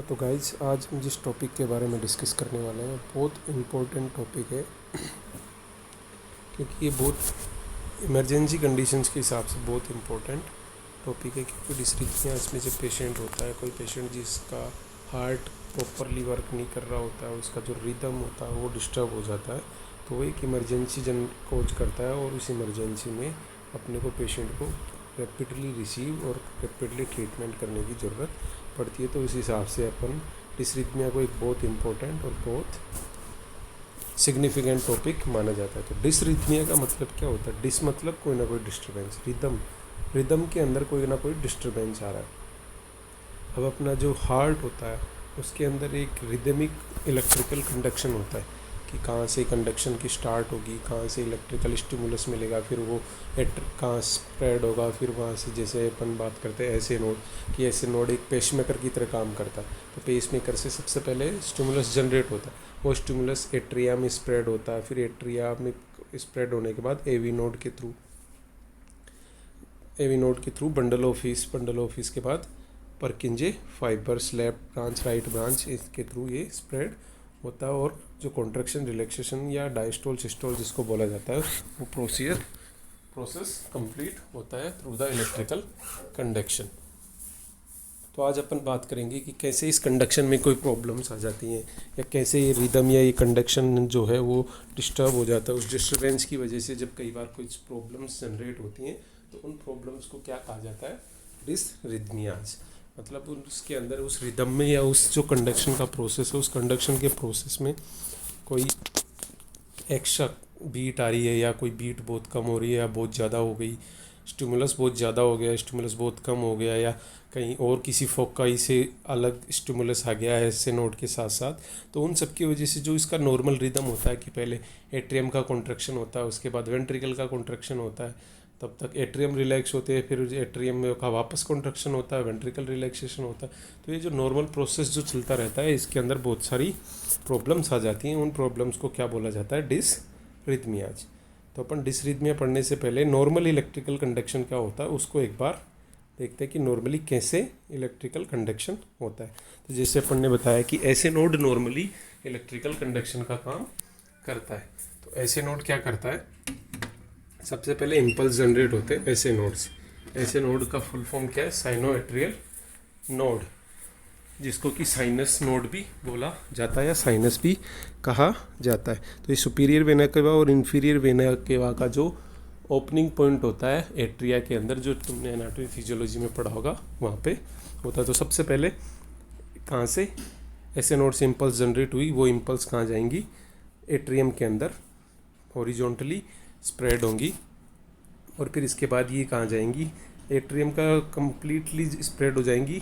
तो गाइज आज हम जिस टॉपिक के बारे में डिस्कस करने वाले हैं बहुत इम्पोर्टेंट टॉपिक है क्योंकि ये बहुत इमरजेंसी कंडीशंस के हिसाब से बहुत इम्पोर्टेंट टॉपिक है। क्योंकि डिस्ट्रिक्ट में जब पेशेंट होता है, कोई पेशेंट जिसका हार्ट प्रॉपरली वर्क नहीं कर रहा होता है, उसका जो रिदम होता है वो डिस्टर्ब हो जाता है, तो वो एक इमरजेंसी कोज करता है और उस इमरजेंसी में अपने को पेशेंट को रैपिडली रिसीव और रैपिडली ट्रीटमेंट करने की ज़रूरत पड़ती है। तो इस हिसाब से अपन डिस्रिथमिया को एक बहुत इम्पोर्टेंट और बहुत सिग्निफिकेंट टॉपिक माना जाता है। तो डिस्रिथमिया का मतलब क्या होता है? डिस मतलब कोई ना कोई डिस्टर्बेंस, रिदम के अंदर कोई ना कोई डिस्टर्बेंस आ रहा है। अब अपना जो हार्ट होता है उसके अंदर एक रिदमिक इलेक्ट्रिकल कंडक्शन होता है कि कहाँ से कंडक्शन की स्टार्ट होगी, कहाँ से इलेक्ट्रिकल स्टिमुलस मिलेगा, फिर वो कहाँ स्प्रेड होगा, फिर वहाँ से जैसे अपन बात करते हैं ऐसे नोड कि ऐसे नोड एक पेसमेकर की तरह काम करता है। तो पेसमेकर से सबसे पहले स्टिमुलस जनरेट होता है, वो स्टिमुलस एट्रिया में स्प्रेड होता है, फिर एट्रिया में स्प्रेड होने के बाद एवी नोड के थ्रू बंडल ऑफिस के बाद परकिंजे fibres, left branch right branch, इसके थ्रू ये स्प्रेड होता है और जो कॉन्ट्रैक्शन रिलैक्सेशन या डायस्टोल सिस्टोल जिसको बोला जाता है वो प्रोसेस कंप्लीट होता है थ्रू द इलेक्ट्रिकल कंडक्शन। तो आज अपन बात करेंगे कि कैसे इस कंडक्शन में कोई प्रॉब्लम्स आ जाती हैं या कैसे ये रिदम या ये कंडक्शन जो है वो डिस्टर्ब हो जाता है। उस डिस्टर्बेंस की वजह से जब कई बार कुछ प्रॉब्लम्स जनरेट होती हैं तो उन प्रॉब्लम्स को क्या कहा जाता है? डिसरिथमियाज। मतलब उसके अंदर उस रिदम में या उस जो कंडक्शन का प्रोसेस है, उस कंडक्शन के प्रोसेस में कोई एक्स्ट्रा बीट आ रही है या कोई बीट बहुत कम हो रही है या बहुत ज़्यादा हो गई, स्टिमुलस बहुत ज़्यादा हो गया, स्टिमुलस बहुत कम हो गया, या कहीं और किसी फोकाई से अलग स्टिमुलस आ गया है ऐसे नोड के साथ साथ, तो उन सब की वजह से जो इसका नॉर्मल रिदम होता है कि पहले एट्रियम का कॉन्ट्रैक्शन होता है, उसके बाद वेंट्रिकल का कॉन्ट्रैक्शन होता है, तब तक एट्रियम रिलैक्स होते हैं, फिर एट्रियम में का वापस कॉन्ट्रैक्शन होता है, वेंट्रिकल रिलैक्सेशन होता है। तो ये जो नॉर्मल प्रोसेस जो चलता रहता है इसके अंदर बहुत सारी प्रॉब्लम्स आ जाती हैं। उन प्रॉब्लम्स को क्या बोला जाता है? डिसरिथमियाज। तो अपन डिसरिथमिया पढ़ने से पहले नॉर्मल इलेक्ट्रिकल कंडक्शन क्या होता है उसको एक बार देखते हैं कि नॉर्मली कैसे इलेक्ट्रिकल कंडक्शन होता है। तो जैसे अपन ने बताया कि ऐसे नोड नॉर्मली इलेक्ट्रिकल कंडक्शन का काम करता है। तो ऐसे नोड क्या करता है? सबसे पहले इम्पल्स जनरेट होते हैं ऐसे नोड्स। ऐसे नोड का फुल फॉर्म क्या है? साइनोएट्रियल नोड, जिसको कि साइनस नोड भी बोला जाता है या साइनस भी कहा जाता है। तो ये सुपीरियर वेना केवा और इन्फीरियर वेना केवा का जो ओपनिंग पॉइंट होता है एट्रिया के अंदर, जो तुमने एनाटॉमी फिजियोलॉजी में पढ़ा होगा वहाँ पे होता है। तो सबसे पहले कहाँ से ऐसे नोड से इम्पल्स जनरेट हुई, वो इम्पल्स कहाँ जाएंगी? एट्रियम के अंदर हॉरिजॉन्टली स्प्रेड होंगी और फिर इसके बाद ये कहाँ जाएंगी? एट्रियम का कम्प्लीटली स्प्रेड हो जाएंगी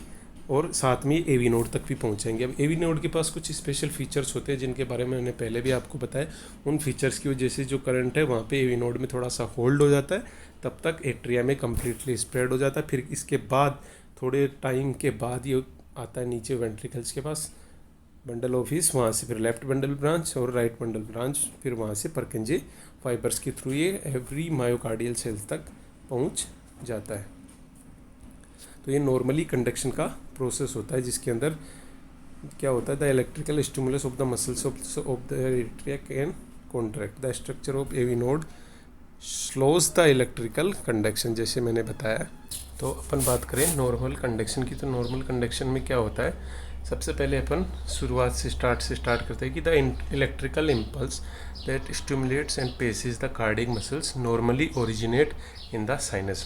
और साथ में एवी नोड तक भी पहुंचेंगे। अब एवी नोड के पास कुछ स्पेशल फीचर्स होते हैं जिनके बारे में मैंने पहले भी आपको बताया। उन फीचर्स की वजह से जो करंट है वहाँ पे एवी नोड में थोड़ा सा होल्ड हो जाता है, तब तक एट्रिया में कम्प्लीटली स्प्रेड हो जाता है। फिर इसके बाद थोड़े टाइम के बाद ये आता है नीचे वेंट्रिकल्स के पास, बंडल ऑफिस, वहाँ से फिर लेफ्ट बंडल ब्रांच और राइट बंडल ब्रांच, फिर वहाँ से परकिंजे फाइबर्स के थ्रू ये एवरी मायोकार्डियल सेल्स तक पहुँच जाता है। तो ये नॉर्मली कंडक्शन का प्रोसेस होता है जिसके अंदर क्या होता है? The electrical stimulus of the muscles of the atria can contract the structure of AV node slows the electrical conduction, जैसे मैंने बताया। तो अपन बात करें नॉर्मल कंडक्शन की, तो नॉर्मल कंडक्शन में क्या होता है? सबसे पहले अपन शुरुआत से स्टार्ट करते हैं कि the electrical impulse that stimulates and paces the cardiac muscles normally originate in the sinus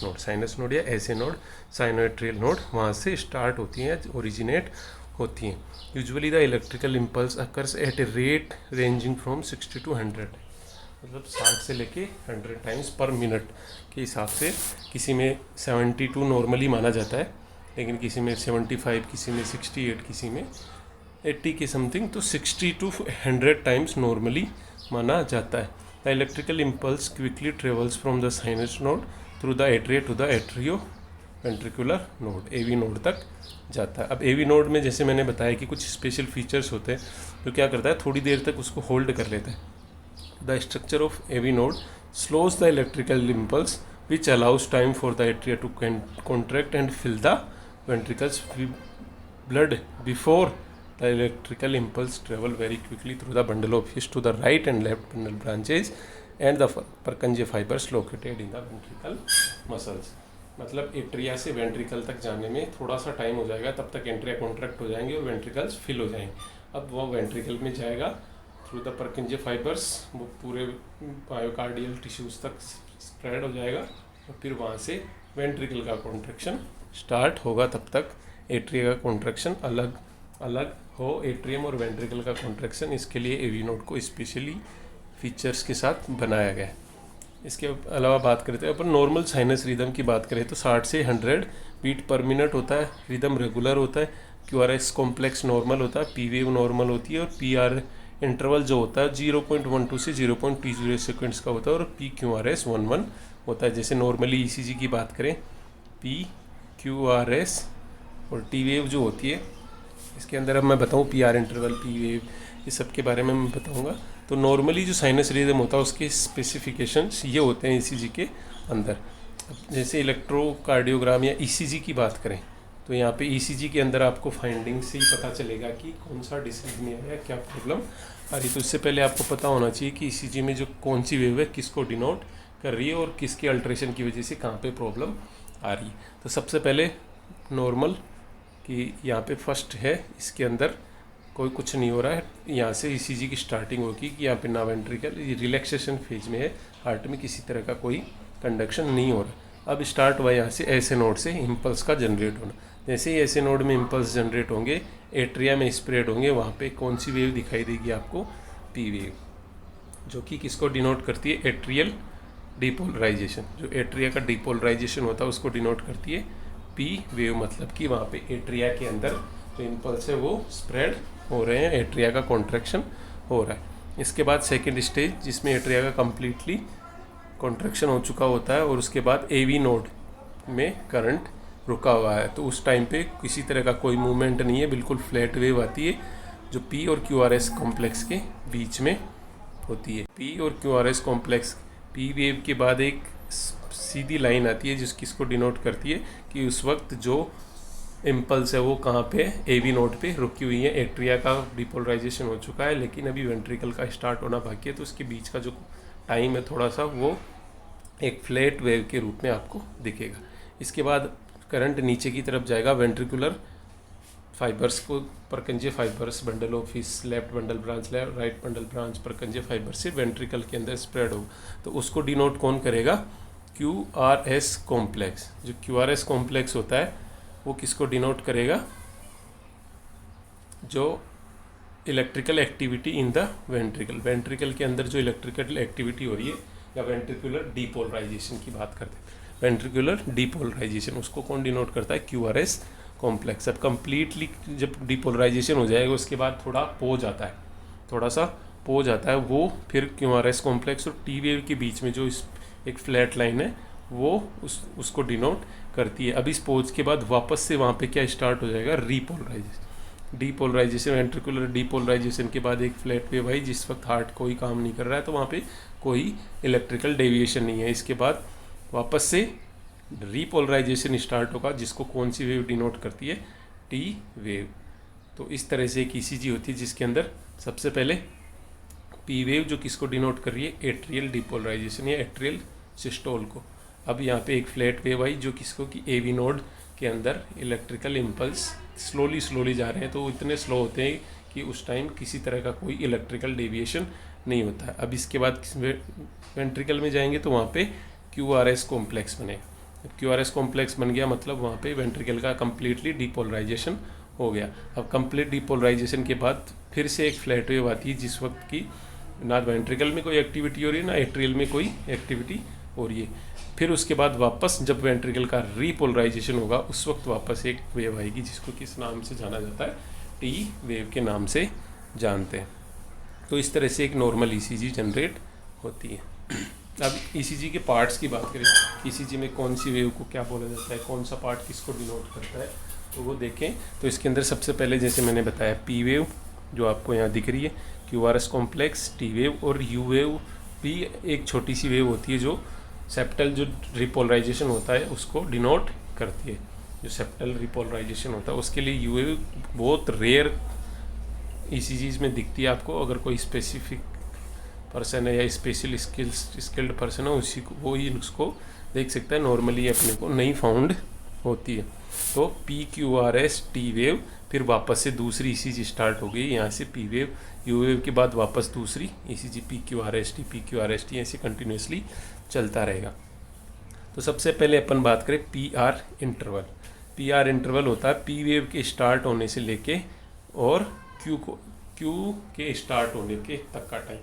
node या ऐसे नोड, साइनोएट्रियल नोड, वहाँ से स्टार्ट होती हैं, ओरिजिनेट होती हैं। Usually the electrical impulse occurs at a rate ranging from 60 to 100, मतलब 60 से लेके 100 टाइम्स पर मिनट के हिसाब से। किसी में 72 नॉर्मली माना जाता है, लेकिन किसी में 75, किसी में 68, किसी में 80 के समथिंग, तो 60 to 100 टाइम्स नॉर्मली माना जाता है। The electrical impulse quickly travels from the sinus node through the atria to the atrioventricular node, AV node तक जाता है। अब एवी नोड में जैसे मैंने बताया कि कुछ स्पेशल फीचर्स होते हैं जो क्या करता है? थोड़ी देर तक उसको होल्ड कर लेता है। The structure of AV node slows the electrical impulse which allows time for the atria to contract and fill the ventricles with blood before the electrical impulse travel very quickly through the bundle of His to the right and left bundle branches and the Purkinje fibres located in the ventricle muscles. मतलब atria से ventricle तक जाने में थोड़ा सा time हो जाएगा, तब तक एंट्रिया कॉन्ट्रैक्ट हो जाएंगे और वेंट्रिकल्स फिल हो जाएंगे। अब वो वेंट्रिकल में जाएगा थ्रू द परकंजे फाइबर्स, वो पूरे मायोकार्डियल टिश्यूज़ तक स्प्रेड हो जाएगा और फिर वहाँ से वेंट्रिकल का कॉन्ट्रैक्शन स्टार्ट होगा। तब तक एट्रिया का कॉन्ट्रैक्शन अलग अलग हो, एट्रियम और वेंट्रिकल का कॉन्ट्रैक्शन। इसके लिए एवी नोड को स्पेशली फीचर्स के साथ बनाया गया है। इसके अलावा बात करते हैं अपन नॉर्मल साइनस रिदम की बात करें तो 60 से 100 बीट पर मिनट होता है, रिदम रेगुलर होता है, QRS कॉम्प्लेक्स नॉर्मल होता है, P वेव नॉर्मल होती है और PR इंटरवल जो होता है 0.12 से 0.20 सेकेंड्स का होता है और PQRS 11 होता है। जैसे नॉर्मली ECG की बात करें PQRS और T वेव जो होती है, इसके अंदर अब मैं बताऊँ PR इंटरवल, P वेव, ये सब के बारे में मैं बताऊँगा। तो नॉर्मली जो साइनस रिदम होता है उसके स्पेसिफिकेशंस ये होते हैं ECG के अंदर। जैसे इलेक्ट्रोकार्डियोग्राम या ECG की बात करें तो यहाँ पे ECG के अंदर आपको फाइंडिंग से ही पता चलेगा कि कौन सा डिसरिथमिया है, क्या प्रॉब्लम आ रही। तो इससे पहले आपको पता होना चाहिए कि ECG में जो कौन सी वेव है किसको डिनोट कर रही है और किसके अल्ट्रेशन की वजह से कहाँ पे प्रॉब्लम आ रही है। तो सबसे पहले नॉर्मल कि यहाँ पे फर्स्ट है, इसके अंदर कोई कुछ नहीं हो रहा है, यहाँ से ECG की स्टार्टिंग होगी कि यहाँ पे ना वेंट्रिकल रिलैक्सेशन फेज में है, हार्ट में किसी तरह का कोई कंडक्शन नहीं हो रहा। अब स्टार्ट हुआ यहाँ से ऐसे नोड से इम्पल्स का जनरेट होना। जैसे ही ऐसे नोड में इम्पल्स जनरेट होंगे, एट्रिया में स्प्रेड होंगे, वहाँ पे कौन सी वेव दिखाई देगी आपको? P वेव, जो कि किसको डिनोट करती है? Atrial depolarization. जो एट्रिया का डिपोलराइजेशन होता है उसको डिनोट करती है P वेव। मतलब कि वहाँ पे एट्रिया के अंदर जो इम्पल्स है वो स्प्रेड हो रहे हैं, एट्रिया का कॉन्ट्रैक्शन हो रहा है। इसके बाद सेकेंड स्टेज जिसमें एट्रिया का कम्प्लीटली कॉन्ट्रैक्शन हो चुका होता है और उसके बाद AV नोड में करंट रुका हुआ है, तो उस टाइम पे किसी तरह का कोई मूवमेंट नहीं है, बिल्कुल फ्लैट वेव आती है जो P और QRS कॉम्प्लेक्स के बीच में होती है। P और QRS कॉम्प्लेक्स, P वेव के बाद एक सीधी लाइन आती है जिसको डिनोट करती है कि उस वक्त जो इम्पल्स है वो कहाँ पे? AV नोड पे रुकी हुई है। एट्रिया का डिपोलराइजेशन हो चुका है लेकिन अभी वेंट्रिकल का स्टार्ट होना बाकी है, तो उसके बीच का जो टाइम है थोड़ा सा वो एक फ्लैट वेव के रूप में आपको दिखेगा। इसके बाद करंट नीचे की तरफ जाएगा, वेंट्रिकुलर फाइबर्स को Purkinje fibres, bundle of His, left bundle branch, right bundle branch, Purkinje fibre से वेंट्रिकल के अंदर स्प्रेड होगा। तो उसको डिनोट कौन करेगा? QRS complex. जो QRS कॉम्प्लेक्स होता है वो किसको डिनोट करेगा? जो electrical activity in the ventricle, ventricle के अंदर जो इलेक्ट्रिकल एक्टिविटी हो रही है या वेंट्रिकुलर डिपोलराइजेशन की बात करते हैं, वेंट्रिकुलर डिपोलराइजेशन, उसको कौन डिनोट करता है? QRS complex. अब कम्प्लीटली जब डिपोलराइजेशन हो जाएगा उसके बाद थोड़ा पोज आता है, थोड़ा सा पोज आता है, वो फिर QRS कॉम्प्लेक्स और T वेव के बीच में जो इस एक फ्लैट लाइन है वो उसको डिनोट करती है। अब इस पोज के बाद वापस से वहाँ पे क्या स्टार्ट हो जाएगा? रीपोलराइजेशन। डिपोलराइजेशन, वेंट्रिकुलर डिपोलराइजेशन के बाद एक फ्लैट वेव आई, जिस वक्त हार्ट कोई काम नहीं कर रहा है तो वहाँ पे कोई इलेक्ट्रिकल डेविएशन नहीं है। इसके बाद वापस से रीपोलराइजेशन स्टार्ट होगा, जिसको कौन सी वेव डिनोट करती है? T wave. तो इस तरह से एक ECG होती है जिसके अंदर सबसे पहले P वेव जो किसको डिनोट कर रही है? एट्रियल डिपोलराइजेशन या एट्रियल सिस्टोल को। अब यहाँ पे एक फ्लैट वेव आई जो किसको कि AV नोड के अंदर इलेक्ट्रिकल इम्पल्स स्लोली जा रहे हैं, तो इतने स्लो होते हैं कि उस टाइम किसी तरह का कोई इलेक्ट्रिकल डेविएशन नहीं होता है। अब इसके बाद वेंट्रिकल में जाएंगे तो वहाँ पे QRS कॉम्प्लेक्स बनेगा। अब QRS कॉम्प्लेक्स बन गया मतलब वहाँ पे वेंट्रिकल का कम्प्लीटली डिपोलराइजेशन हो गया। अब कंप्लीट डिपोलराइजेशन के बाद फिर से एक फ्लैट वेव आती है जिस वक्त की ना वेंट्रिकल में कोई एक्टिविटी हो रही है ना एट्रियल में कोई एक्टिविटी हो रही है। फिर उसके बाद वापस जब वेंट्रिकल का रीपोलराइजेशन होगा उस वक्त वापस एक वेव आएगी जिसको किस नाम से जाना जाता है? T वेव के नाम से जानते हैं। तो इस तरह से एक नॉर्मल ECG जनरेट होती है। अब ECG के पार्ट्स की बात करें, ECG में कौन सी वेव को क्या बोला जाता है, कौन सा पार्ट किसको डिनोट करता है, तो वो देखें। तो इसके अंदर सबसे पहले जैसे मैंने बताया P वेव जो आपको यहाँ दिख रही है, QRS कॉम्प्लेक्स, T वेव और U वेव भी एक छोटी सी वेव होती है जो सेप्टल जो रिपोलराइजेशन होता है उसको डिनोट करती है। जो सेप्टल रिपोलराइजेशन होता है उसके लिए U वेव बहुत रेयर ईसीजीज में दिखती है आपको। अगर कोई स्पेसिफिक पर्सन है या स्पेशल स्किल्ड पर्सन है उसी को वो ही उसको देख सकता है। नॉर्मली अपने को नहीं फाउंड होती है। तो PQRS T वेव, फिर वापस से दूसरी ECG स्टार्ट हो गई। यहाँ से P वेव, U वेव के बाद वापस दूसरी ECG PQRS T ऐसे कंटिन्यूसली चलता रहेगा। तो सबसे पहले अपन बात करें PR इंटरवल। PR इंटरवल होता है P वेव के स्टार्ट होने से लेके और Q के स्टार्ट होने के तक का टाइम।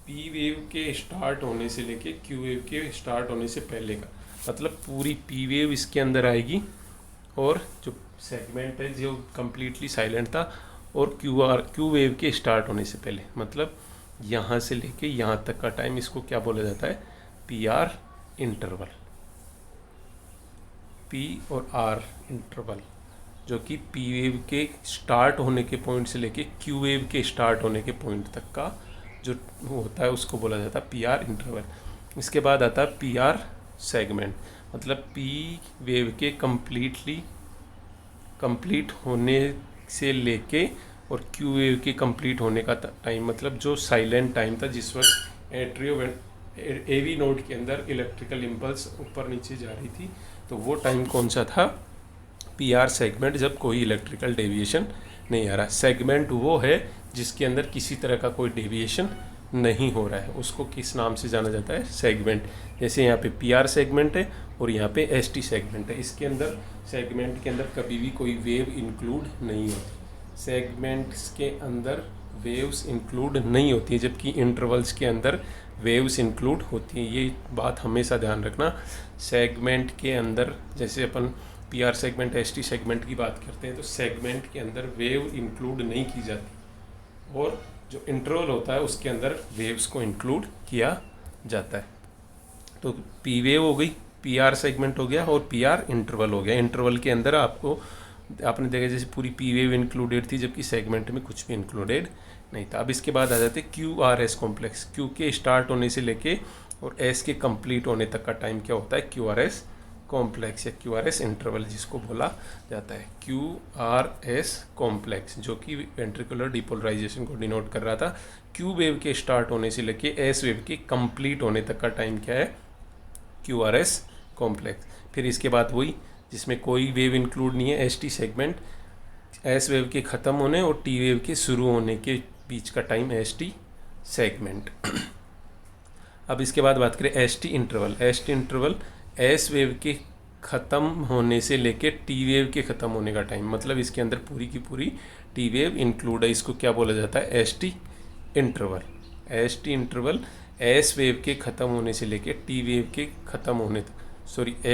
P वेव के स्टार्ट होने से लेके Q वेव के स्टार्ट होने से पहले का, मतलब पूरी P वेव इसके अंदर आएगी और जो सेगमेंट है जो कम्प्लीटली साइलेंट था, और Q वेव के स्टार्ट होने से पहले, मतलब यहाँ से लेके यहाँ तक का टाइम, इसको क्या बोला जाता है? PR interval. P और R इंटरवल, जो कि P वेव के स्टार्ट होने के पॉइंट से लेके Q वेव के स्टार्ट होने के पॉइंट तक का जो होता है उसको बोला जाता है PR इंटरवल। इसके बाद आता है PR सेगमेंट, मतलब P वेव के कंप्लीट होने से लेके और Q वेव के कंप्लीट होने का टाइम, मतलब जो साइलेंट टाइम था जिस वक्त AV नोड के अंदर इलेक्ट्रिकल इम्पल्स ऊपर नीचे जा रही थी, तो वो टाइम कौन सा था? PR सेगमेंट, जब कोई इलेक्ट्रिकल डेविएशन नहीं आ रहा। सेगमेंट वो है जिसके अंदर किसी तरह का कोई डेविएशन नहीं हो रहा है, उसको किस नाम से जाना जाता है? सेगमेंट। जैसे यहाँ पे PR सेगमेंट है और यहाँ पे ST सेगमेंट है। इसके अंदर सेगमेंट के अंदर कभी भी कोई वेव इंक्लूड नहीं होती। सेगमेंट्स के अंदर वेव्स इंक्लूड नहीं होती है, जबकि इंटरवल्स के अंदर वेव्स इंक्लूड होती हैं। ये बात हमेशा ध्यान रखना। सेगमेंट के अंदर, जैसे अपन PR सेगमेंट ST सेगमेंट की बात करते हैं, तो सेगमेंट के अंदर वेव इंक्लूड नहीं की जाती, और जो इंटरवल होता है उसके अंदर वेव्स को इंक्लूड किया जाता है। तो P वेव हो गई, PR सेगमेंट हो गया और PR इंटरवल हो गया। इंटरवल के अंदर आपने देखा जैसे पूरी P वेव इंक्लूडेड थी, जबकि सेगमेंट में कुछ भी इंक्लूडेड नहीं था। अब इसके बाद आ जाते QRS कॉम्प्लेक्स। Q के स्टार्ट होने से लेके और S के कंप्लीट होने तक का टाइम क्या होता है? QRS कॉम्प्लेक्स या QRS इंटरवल जिसको बोला जाता है। QRS कॉम्प्लेक्स, जो कि वेंट्रिकुलर डिपोलराइजेशन को डिनोट कर रहा था। Q वेव के स्टार्ट होने से लेके S वेव के कंप्लीट होने तक का टाइम क्या है? QRS complex. फिर इसके बाद वही जिसमें कोई वेव इंक्लूड नहीं है, ST सेगमेंट, S वेव के ख़त्म होने और T वेव के शुरू होने के बीच का टाइम ST सेगमेंट। अब इसके बाद बात करें ST interval. ST interval S wave के ख़त्म होने से लेके T वेव के ख़त्म होने का टाइम, मतलब इसके अंदर पूरी की पूरी T वेव इंक्लूड है। इसको क्या बोला जाता है? ST interval. ST interval S wave के ख़त्म होने से लेके T वेव के ख़त्म होने तक,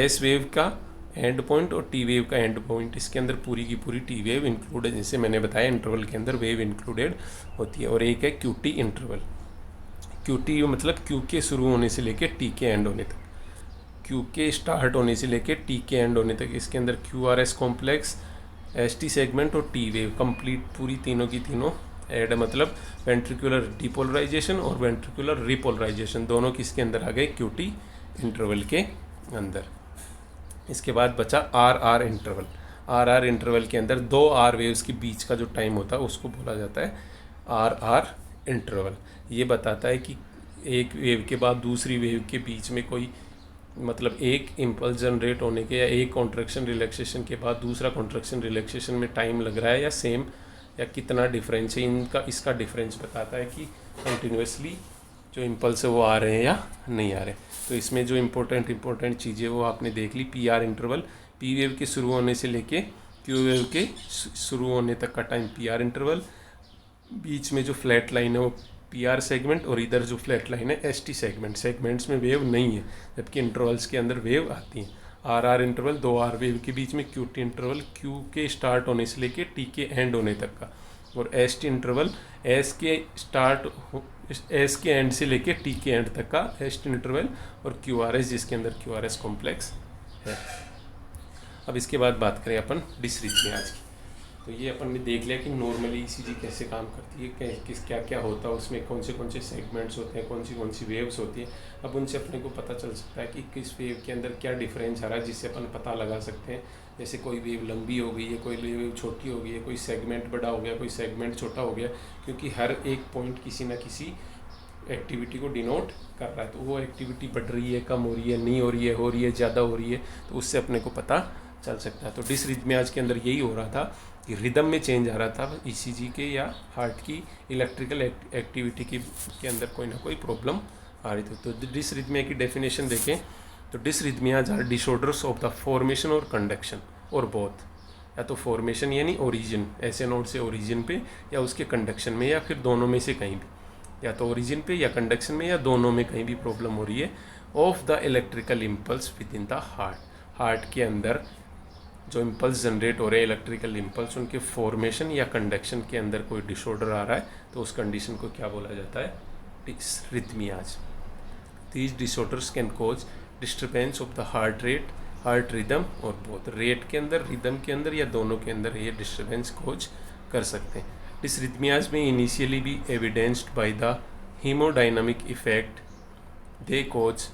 S वेव का एंड पॉइंट और T वेव का एंड पॉइंट, इसके अंदर पूरी की पूरी T वेव इंक्लूड है। जैसे मैंने बताया इंटरवल के अंदर वेव इंक्लूडेड होती है। और एक है QT इंटरवल। QT मतलब Q के शुरू होने से लेके T के एंड होने तक, Q के स्टार्ट होने से लेके T के एंड होने तक। इसके अंदर QRS कॉम्प्लेक्स, ST सेगमेंट और T वेव कंप्लीट पूरी तीनों की तीनों एड, मतलब वेंट्रिकुलर डिपोलराइजेशन और वेंट्रिकुलर रिपोलराइजेशन दोनों किसके अंदर आ गए? QT इंटरवल के अंदर। इसके बाद बचा RR इंटरवल। RR इंटरवल के अंदर दो R वेव्स के बीच का जो टाइम होता है उसको बोला जाता है RR इंटरवल। ये बताता है कि एक वेव के बाद दूसरी वेव के बीच में कोई, मतलब एक इम्पल्स जनरेट होने के या एक कॉन्ट्रैक्शन रिलैक्सेशन के बाद दूसरा कॉन्ट्रैक्शन रिलैक्सेशन में टाइम लग रहा है या सेम, या कितना डिफरेंस है इनका। इसका डिफरेंस बताता है कि कंटिन्यूसली जो इम्पल्स है वो आ रहे हैं या नहीं आ रहे। तो इसमें जो इम्पोर्टेंट चीज़ें वो आपने देख ली। PR इंटरवल, P वेव के शुरू होने से लेके Q वेव के शुरू होने तक का टाइम PR इंटरवल। बीच में जो फ्लैट लाइन है वो PR सेगमेंट, और इधर जो फ्लैट लाइन है ST सेगमेंट। सेगमेंट्स में वेव नहीं है, जबकि इंटरवल्स के अंदर वेव आती है। RR इंटरवल दो R वेव के बीच में, QT इंटरवल Q के स्टार्ट होने से लेके T के एंड होने तक का, और ST इंटरवल S के एंड से लेके T के एंड तक का ST इंटरवल, और QRS जिसके अंदर QRS कॉम्प्लेक्स है। अब इसके बाद बात करें अपन डिसरिथमियाज की। तो ये अपन ने देख लिया कि नॉर्मली ईसीजी कैसे काम करती है, किस क्या क्या होता है उसमें, कौन से सेगमेंट्स होते हैं, कौन सी वेव्स होती हैं। अब उनसे अपने को पता चल सकता है कि किस वेव के अंदर क्या डिफरेंस आ रहा है, जिससे अपन पता लगा सकते हैं। जैसे कोई वेव लंबी हो गई है, कोई वेव छोटी हो गई है, कोई सेगमेंट बड़ा हो गया, कोई सेगमेंट छोटा हो गया, क्योंकि हर एक पॉइंट किसी न किसी एक्टिविटी को डिनोट कर रहा है। तो वो एक्टिविटी बढ़ रही है, कम हो रही है, नहीं हो रही है, ज़्यादा हो रही है, तो उससे अपने को पता चल सकता है। तो डिसरिथमियाज के अंदर यही हो रहा था कि रिदम में चेंज आ रहा था ईसीजी के या हार्ट की इलेक्ट्रिकल एक्टिविटी के अंदर कोई ना कोई प्रॉब्लम आ रही थी। तो डिसरिथमिया की डेफिनेशन देखें तो dysrhythmias are disorders of the formation or conduction or both. या तो फॉर्मेशन यानी ओरिजिन, ऐसे नोड से ओरिजिन पे, या उसके कंडक्शन में, या फिर दोनों में से कहीं भी, या तो ओरिजिन पे या कंडक्शन में या दोनों में कहीं भी प्रॉब्लम हो रही है of the electrical impulse with in the heart के अंदर जो इम्पल्स जनरेट हो रहे हैं इलेक्ट्रिकल इम्पल्स, उनके फॉर्मेशन या कंडक्शन के अंदर कोई डिसऑर्डर आ रहा है, तो उस कंडीशन को क्या बोला जाता है? Dysrhythmias. These disorders can cause disturbance of the heart rate, heart rhythm or both. Rate के अंदर, रिदम के अंदर या दोनों के अंदर ये डिस्टर्बेंस कॉज कर सकते हैं। डिसरिथमियाज में इनिशियली भी evidenced by the haemodynamic effect they cause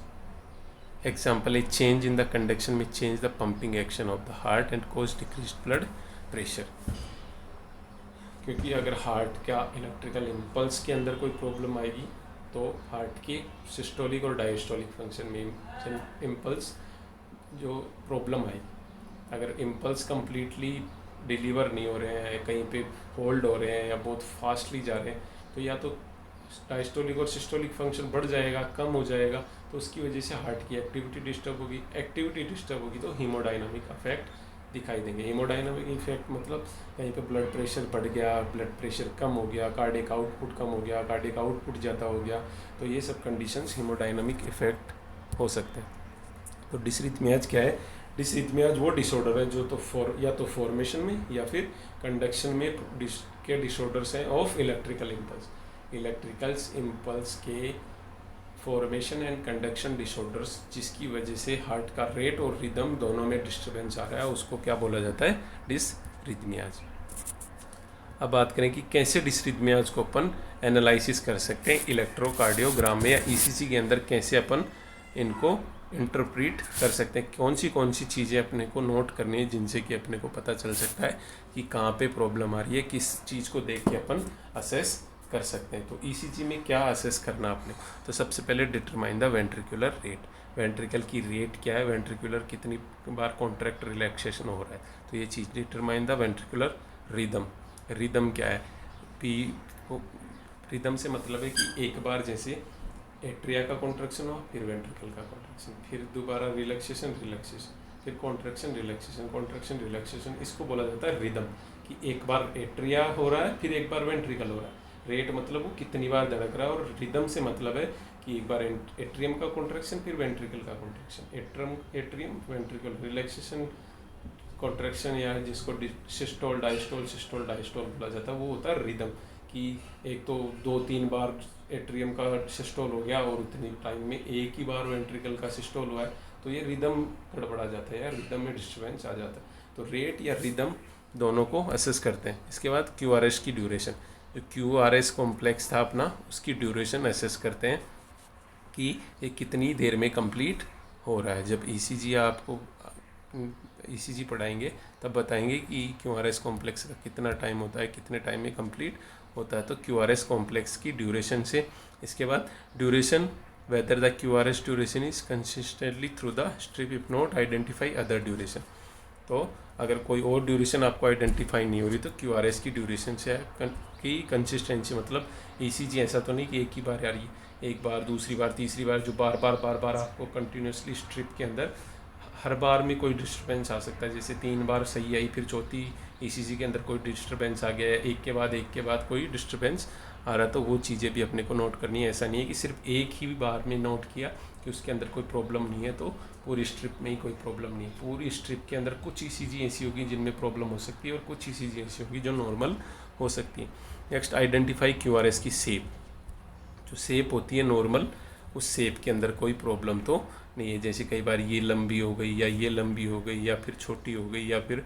example a change in the conduction may change the pumping action of the heart and cause decreased blood pressure। क्योंकि अगर हार्ट का इलेक्ट्रिकल इम्पल्स के अंदर कोई प्रॉब्लम आएगी तो heart के systolic और डायस्टोलिक फंक्शन में इम्पल्स जो प्रॉब्लम आएगी। अगर इम्पल्स कंप्लीटली डिलीवर नहीं हो रहे हैं, कहीं पे होल्ड हो रहे हैं या बहुत फास्टली जा रहे हैं, तो या तो डायस्टोलिक और सिस्टोलिक फंक्शन बढ़ जाएगा, कम हो जाएगा, तो उसकी वजह से हार्ट की एक्टिविटी डिस्टर्ब होगी। एक्टिविटी डिस्टर्ब होगी तो हीमोडाइनमिक इफेक्ट दिखाई देंगे। हीमोडाइनमिक इफेक्ट मतलब कहीं पे ब्लड प्रेशर बढ़ गया, ब्लड प्रेशर कम हो गया, कार्डियक आउटपुट कम हो गया, कार्डियक आउटपुट ज़्यादा हो गया, तो ये सब कंडीशंस हीमोडाइनमिक इफेक्ट हो सकते हैं। तो डिसरिथमियाज क्या है? डिसरिथमियाज वो डिसऑर्डर है जो तो या तो फॉर्मेशन में या फिर कंडक्शन में के डिसऑर्डर्स हैं of electrical impulse. Electricals impulse के फॉर्मेशन एंड कंडक्शन डिसऑर्डर्स जिसकी वजह से हार्ट का रेट और रिदम दोनों में डिस्टर्बेंस आ रहा है, उसको क्या बोला जाता है? डिसरिथमियाज। अब बात करें कि कैसे डिसरिथमियाज को अपन एनालिसिस कर सकते हैं इलेक्ट्रोकार्डियोग्राम में या ईसीजी के अंदर, कैसे अपन इनको इंटरप्रीट कर सकते हैं, कौन सी चीज़ें अपने को नोट करनी है जिनसे कि अपने को पता चल सकता है कि कहाँ पे प्रॉब्लम आ रही है, किस चीज़ को देख के अपन असेस कर सकते हैं। तो ईसीजी में क्या असेस करना आपने? तो सबसे पहले determine the ventricular rate. Ventricle की रेट क्या है, वेंट्रिकुलर कितनी बार कॉन्ट्रैक्ट रिलैक्सेशन हो रहा है, तो ये चीज़। Determine the ventricular rhythm. Rhythm क्या है? रिदम से मतलब है कि एक बार जैसे एट्रिया का कॉन्ट्रैक्शन हुआ, फिर वेंट्रिकल का कॉन्ट्रैक्शन, फिर दोबारा रिलैक्सेशन, फिर कॉन्ट्रैक्शन रिलैक्सेशन, इसको बोला जाता है रिदम। कि एक बार एट्रिया हो रहा है, फिर एक बार वेंट्रिकल हो रहा है। रेट मतलब वो कितनी बार धड़क रहा है, और रिदम से मतलब है कि एक बार एट्रियम का कॉन्ट्रैक्शन, फिर वेंट्रिकल का contraction, atrium ventricle, relaxation, contraction, या जिसको सिस्टोल डायस्टोल बोला जाता है, वो होता है रिदम। कि एक तो 2-3 बार एट्रियम का सिस्टोल हो गया और उतनी टाइम में एक ही बार वेंट्रिकल का सिस्टोल हुआ है, तो ये रिदम गड़बड़ा जाता है या रिदम में डिस्टर्बेंस आ जाता है। तो रेट या रिदम दोनों को असेस करते हैं। इसके बाद QRS की ड्यूरेशन, जो QRS कॉम्प्लेक्स था अपना, उसकी ड्यूरेशन असेस करते हैं कि ये कितनी देर में कंप्लीट हो रहा है। जब ECG आपको ECG पढ़ाएंगे तब बताएंगे कि QRS कॉम्प्लेक्स का कितना टाइम होता है, कितने टाइम में कंप्लीट होता है। तो QRS कॉम्प्लेक्स की ड्यूरेशन से। इसके बाद duration, whether the QRS duration is consistently through the strip, if not identify other duration. तो अगर कोई और ड्यूरेशन आपको आइडेंटिफाई नहीं हो रही तो QRS की ड्यूरेशन से की कंसिस्टेंसी, मतलब ECG ऐसा तो नहीं कि एक ही बार आ रही है, एक बार, दूसरी बार, तीसरी बार, जो बार बार आपको कंटिन्यूसली स्ट्रिप के अंदर हर बार में कोई डिस्टर्बेंस आ सकता है। जैसे 3 बार सही आई, फिर चौथी ECG के अंदर कोई डिस्टर्बेंस आ गया है, एक के बाद कोई डिस्टर्बेंस आ रहा, तो वो चीज़ें भी अपने को नोट करनी है। ऐसा नहीं है कि सिर्फ एक ही बार में नोट किया कि उसके अंदर कोई प्रॉब्लम नहीं है तो पूरी स्ट्रिप में ही कोई प्रॉब्लम नहीं है। पूरी स्ट्रिप के अंदर कुछ ECG ऐसी होगी जिनमें प्रॉब्लम हो सकती है और कुछ ECG ऐसी होगी जो नॉर्मल हो सकती है। नेक्स्ट, आइडेंटिफाई QRS की शेप। जो शेप होती है नॉर्मल, उस शेप के अंदर कोई प्रॉब्लम तो नहीं है। जैसे कई बार ये लंबी हो गई या ये लंबी हो गई या फिर छोटी हो गई या फिर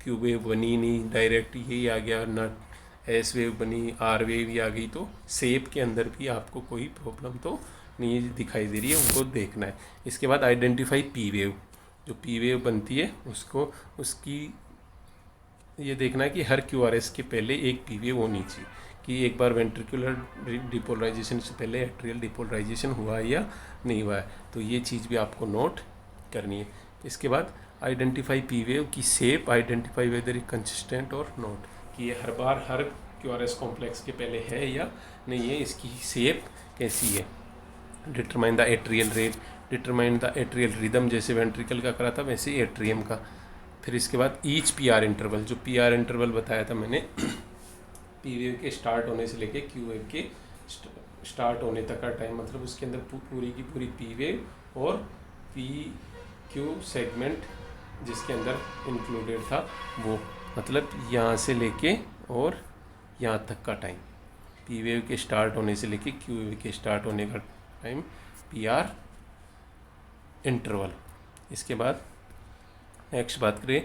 क्यू वेव बनी नहीं, डायरेक्ट यही आ गया, ना एस वेव बनी, आर वेव ही आ गई, तो शेप के अंदर भी आपको कोई प्रॉब्लम तो नहीं दिखाई दे रही है, उनको देखना है। इसके बाद आइडेंटिफाई पी वेव, जो पी वेव बनती है उसको उसकी ये देखना है कि हर क्यू आर एस के पहले एक पी वेव होनी चाहिए, कि एक बार वेंट्रिकुलर डिपोलराइजेशन से पहले एट्रियल डिपोलराइजेशन हुआ है या नहीं हुआ है, तो ये चीज़ भी आपको नोट करनी है। इसके बाद आइडेंटिफाई पी वेव की shape, identify whether is consistent और नॉट, कि ये हर बार हर क्यू आर एस कॉम्प्लेक्स के पहले है या नहीं है, इसकी शेप कैसी है। Determine the atrial rate, determine the atrial rhythm, जैसे वेंट्रिकल का करा था वैसे ही एट्रियम का। फिर इसके बाद ईच पी आर इंटरवल, जो पी आर इंटरवल बताया था मैंने पी वेव के स्टार्ट होने से लेके क्यू वेव के स्टार्ट होने तक का टाइम, मतलब उसके अंदर पूरी की पूरी पी वेव और पी क्यू सेगमेंट जिसके अंदर इंक्लूडेड था वो, मतलब यहाँ से लेके और यहाँ तक का टाइम, पी वेव के स्टार्ट होने से लेके क्यू वेव के स्टार्ट होने का टाइम, पी आर इंटरवल। इसके बाद नेक्स्ट बात करें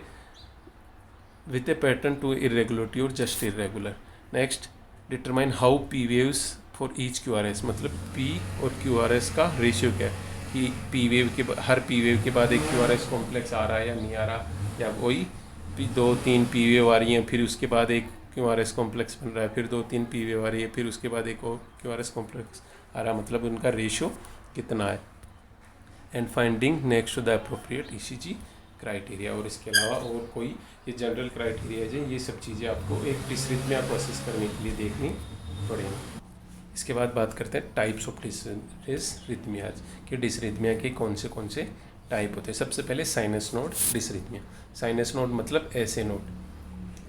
with a pattern to irregularity or just irregular. Next determine how P waves for each Q R S, मतलब पी और क्यू आर एस का रेशियो क्या है, कि पी वेव के हर पी वेव के बाद एक क्यू आर एस कॉम्प्लेक्स आ रहा है या नहीं आ रहा, या वही 2-3 पी वेव आ रही हैं फिर उसके बाद एक क्यू आर एस कॉम्प्लेक्स बन रहा है, फिर 2-3 पी वेव आ रही है फिर उसके बाद एक और क्यू आर एस कॉम्प्लेक्स आ रहा है, मतलब उनका रेशियो कितना है। And finding next to the appropriate ECG criteria, और इसके अलावा और कोई ये जनरल क्राइटेरिया है, ये सब चीज़ें आपको एक डिसरिथमिया को असेस करने के लिए देखनी पड़ेगी। इसके बाद बात करते हैं टाइप्स ऑफ डिसरिथमियाज, कि डिसरिथमिया के कौन से टाइप होते हैं। सबसे पहले साइनस नोड डिसरिथमिया। साइनस नोड मतलब ऐसे नोड,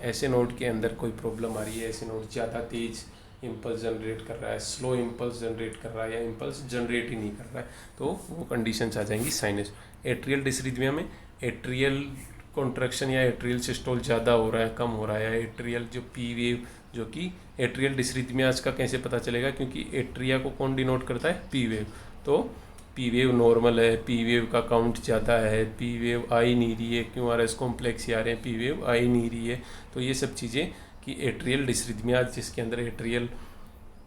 ऐसे नोड के अंदर कोई प्रॉब्लम आ रही है, ऐसे नोड ज़्यादा तेज इम्पल्स जनरेट कर रहा है, स्लो इम्पल्स जनरेट कर रहा है, या इम्पल्स जनरेट ही नहीं कर रहा है, तो वो कंडीशंस आ जाएंगी साइनस। एट्रियल डिसरिथमिया में एट्रियल कॉन्ट्रैक्शन या एट्रियल सिस्टोल ज़्यादा हो रहा है, कम हो रहा है, या एट्रियल जो पी वेव, जो कि एट्रियल डिसरिथमियाज का कैसे पता चलेगा, क्योंकि एट्रिया को कौन डिनोट करता है, पी वेव, तो पी वेव नॉर्मल है, पी वेव का काउंट ज़्यादा है, पी वेव आ ही नहीं रही है, क्यों आर एस कॉम्प्लेक्स आ रहे हैं, पी वेव आ ही नहीं रही है, तो ये सब चीज़ें कि एट्रियल डिसरिथमियाज जिसके अंदर atrial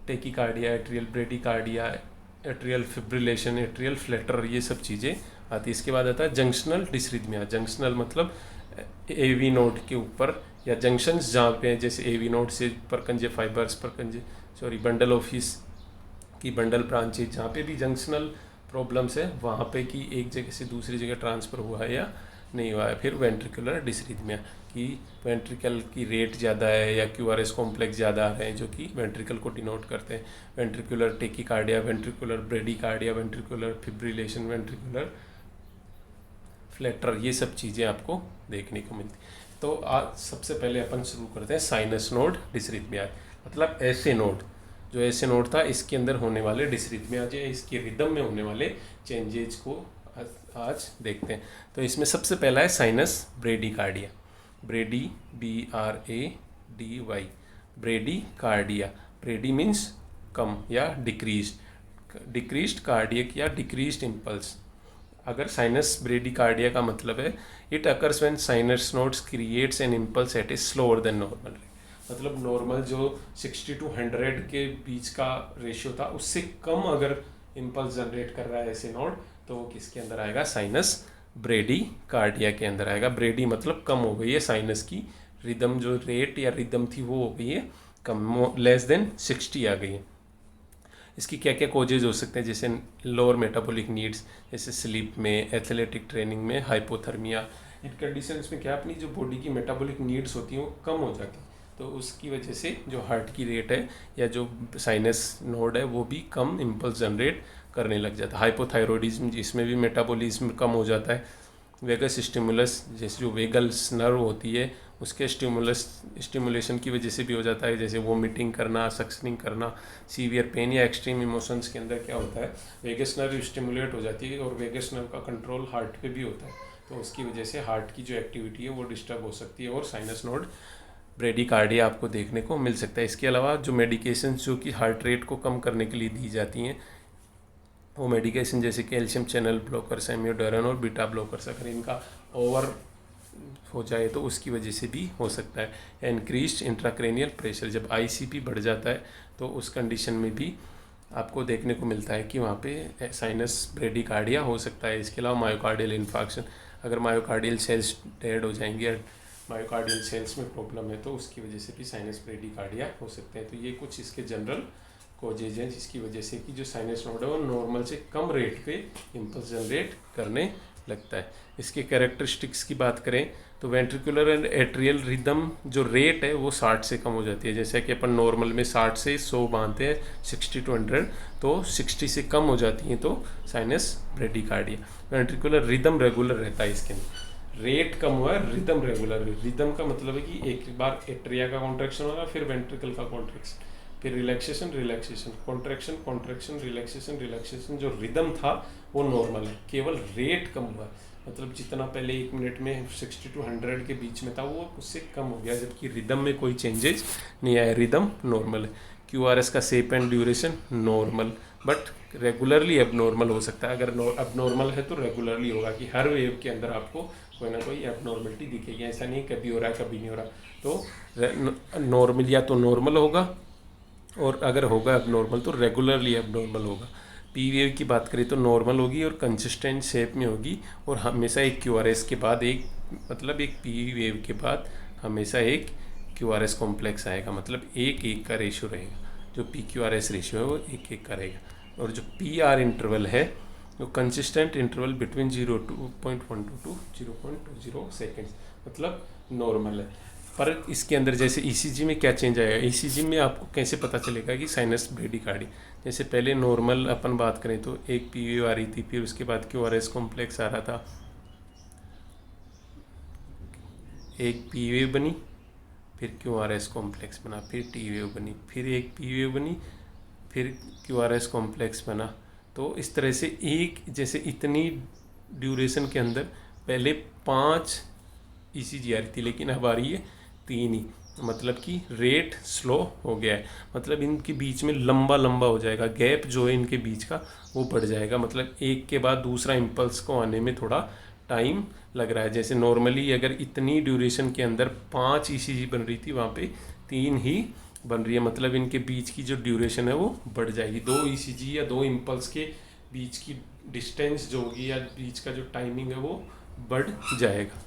tachycardia, atrial bradycardia, atrial fibrillation, atrial flatter, ये सब चीज़ें आती है। इसके बाद आता है जंक्शनल डिसरिथमिया। जंक्शनल मतलब एवी नोड के ऊपर या जंक्शंस जहाँ पे हैं, जैसे एवी नोड से परकंजे फाइबर्स, बंडल ऑफिस की बंडल ब्रांचेज, जहाँ पे भी जंक्शनल प्रॉब्लम्स है वहाँ पे कि एक जगह से दूसरी जगह ट्रांसफ़र हुआ है या नहीं हुआ है। फिर वेंट्रिकुलर डिसरिथमिया, कि वेंट्रिकल की रेट ज़्यादा है या क्यू आर एस कॉम्प्लेक्स ज़्यादा आ रहे हैं, जो कि वेंट्रिकल को डिनोट करते हैं। Ventricular tachycardia, ventricular bradycardia, ventricular fibrillation, ventricular flatter, ये सब चीज़ें आपको देखने को मिलती। तो आज सबसे पहले अपन शुरू करते हैं साइनस नोड डिसरिथमिया, मतलब ऐसे नोड, जो ऐसे नोड था इसके अंदर होने वाले डिसरिथमिया, जो इसके रिदम में होने वाले चेंजेज को आज देखते हैं। तो इसमें सबसे पहला है sinus bradycardia, brady BRADY, bradycardia. Brady means कम या डिक्रीज्ड कार्डियक या डिक्रीज्ड इम्पल्स। अगर साइनस ब्रेडिकार्डिया का मतलब है it occurs when sinus nodes creates an impulse at a slower than normal rate, मतलब नॉर्मल जो 60 to 100 के बीच का रेशियो था उससे कम अगर इम्पल्स जनरेट कर रहा है ऐसे नोड, तो वो किसके अंदर आएगा, साइनस ब्रेडिकार्डिया के अंदर आएगा। ब्रेडी मतलब कम हो गई है, साइनस की रिदम जो रेट या रिदम थी वो हो गई है कम, लेस देन 60 आ गई है। इसकी क्या क्या कोजेज हो सकते हैं, जैसे लोअर मेटाबॉलिक नीड्स, जैसे स्लीप में, एथलेटिक ट्रेनिंग में, हाइपोथर्मिया। इन कंडीशंस में क्या अपनी जो बॉडी की मेटाबॉलिक नीड्स होती हैं वो कम हो जाती है, तो उसकी वजह से जो हार्ट की रेट है या जो साइनस नोड है वो भी कम इम्पल्स जनरेट करने लग जाता है। हाइपोथायरॉयडिज्म, जिसमें भी मेटाबॉलिज्म कम हो जाता है। वेगस स्टिमुलस, जैसे जो वेगल्स नर्व होती है उसके स्टिमुलेशन की वजह से भी हो जाता है, जैसे वोमिटिंग करना, सक्शनिंग करना, सीवियर पेन या एक्सट्रीम इमोशंस के अंदर क्या होता है, वेगस नर्व स्टिमुलेट हो जाती है और वेगस नर्व का कंट्रोल हार्ट पे भी होता है, तो उसकी वजह से हार्ट की जो एक्टिविटी है वो डिस्टर्ब हो सकती है और साइनस नोड ब्रेडिकार्डिया आपको देखने को मिल सकता है। इसके अलावा जो मेडिकेशंस जो कि हार्ट रेट को कम करने के लिए दी जाती हैं, वो मेडिकेशन जैसे कैल्शियम चैनल ब्लॉकर्स, एम्योडायरन और बीटा ब्लॉकर्स, अगर इनका ओवर हो जाए तो उसकी वजह से भी हो सकता है। इंक्रीज्ड इंट्राक्रेनियल प्रेशर, जब आईसीपी बढ़ जाता है तो उस कंडीशन में भी आपको देखने को मिलता है कि वहाँ पे साइनस ब्रेडिकार्डिया हो सकता है। इसके अलावा मायोकार्डियल इन्फार्क्शन, अगर मायोकार्डियल सेल्स डेड हो जाएंगे, मायोकार्डियल सेल्स में प्रॉब्लम है तो उसकी वजह से भी साइनस ब्रेडिकार्डिया हो सकते हैं। तो ये कुछ इसके जनरल कॉजेज हैं जिसकी वजह से कि जो साइनस नोड है वो नॉर्मल से कम रेट पे इम्पल्स जनरेट करने लगता है। इसके कैरेक्टरिस्टिक्स की बात करें तो वेंट्रिकुलर एंड एट्रियल रिदम जो रेट है वो 60 से कम हो जाती है। जैसे कि अपन नॉर्मल में 60 से 100 बांधते हैं, 60 to 100, तो 60 से कम हो जाती हैं तो sinus bradycardia. Ventricular rhythm regular रहता है, इसके अंदर रेट कम हुआ है, रिदम रेगुलर है। रिदम का मतलब है कि एक बार एट्रिया का कॉन्ट्रैक्शन होगा, फिर वेंट्रिकल का कॉन्ट्रैक्शन, फिर relaxation relaxation, contraction contraction, relaxation relaxation. जो रिदम था वो नॉर्मल है, केवल रेट कम हुआ है। मतलब जितना पहले 1 मिनट में 60 to 100 के बीच में था वो उससे कम हो गया, जबकि रिदम में कोई चेंजेस नहीं आया, रिदम नॉर्मल है। QRS का shape and duration normal, but regularly abnormal हो सकता है। अगर एबनॉर्मल है तो रेगुलरली होगा, कि हर वेव के अंदर आपको कोई ना कोई एबनॉर्मलिटी दिखेगी, ऐसा नहीं कभी हो रहा है कभी नहीं हो रहा। तो नॉर्मल या तो नॉर्मल होगा, और अगर होगा एबनॉर्मल तो रेगुलरली एबनॉर्मल होगा। पी वेव की बात करें तो नॉर्मल होगी और कंसिस्टेंट शेप में होगी, और हमेशा एक QRS के बाद एक, मतलब एक पी वेव के बाद हमेशा एक QRS कॉम्प्लेक्स आएगा, मतलब 1:1 का रेशियो रहेगा। जो PQRS रेशियो है वो 1:1 का रहेगा। और जो PR इंटरवल है वो consistent interval between 0.12 to 0.20 seconds, मतलब नॉर्मल है। पर इसके अंदर जैसे ECG में क्या चेंज आएगा, ECG में आपको कैसे पता चलेगा कि साइनस ब्रेडिकार्डिया। जैसे पहले नॉर्मल अपन बात करें तो एक पी वेव आ रही थी, फिर उसके बाद QRS कॉम्प्लेक्स आ रहा था, एक पी वेव बनी, फिर QRS कॉम्प्लेक्स बना, फिर टी वेव बनी, फिर एक पी वेव बनी, फिर QRS कॉम्प्लेक्स बना। तो इस तरह से एक, जैसे इतनी ड्यूरेशन के अंदर पहले 5 ECG आ रही थी, लेकिन अब आ रही है 3 ही, मतलब कि रेट स्लो हो गया है। मतलब इनके बीच में लंबा लंबा हो जाएगा, गैप जो है इनके बीच का वो बढ़ जाएगा, मतलब एक के बाद दूसरा इम्पल्स को आने में थोड़ा टाइम लग रहा है। जैसे नॉर्मली अगर इतनी ड्यूरेशन के अंदर 5 ECG बन रही थी, वहाँ पे 3 ही बन रही है, मतलब इनके बीच की जो ड्यूरेशन है वो बढ़ जाएगी। 2 ECG या 2 इम्पल्स के बीच की डिस्टेंस जो होगी या बीच का जो टाइमिंग है वो बढ़ जाएगा।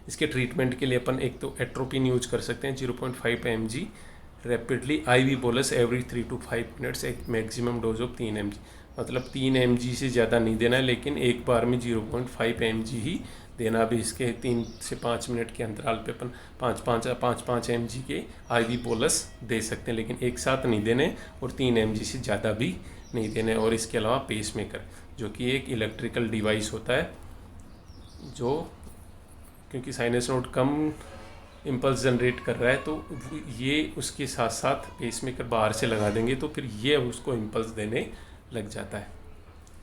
इसके ट्रीटमेंट के लिए अपन एक तो एट्रोपिन यूज कर सकते हैं 0.5 mg rapidly IV bolus every 3 to 5 minutes, एक मैक्सिमम डोज ऑफ 3 mg, मतलब 3 mg से ज़्यादा नहीं देना है, लेकिन एक बार में 0.5 mg ही देना। भी इसके 3 से 5 मिनट के अंतराल पे अपन 5 mg के IV बोलस दे सकते हैं, लेकिन एक साथ नहीं देने, और 3 mg से ज़्यादा भी नहीं देने। और इसके अलावा पेसमेकर, जो कि एक इलेक्ट्रिकल डिवाइस होता है, जो क्योंकि साइनस नोड कम इम्पल्स जनरेट कर रहा है तो ये उसके साथ साथ पेसमेकर बाहर से लगा देंगे, तो फिर ये उसको इम्पल्स देने लग जाता है।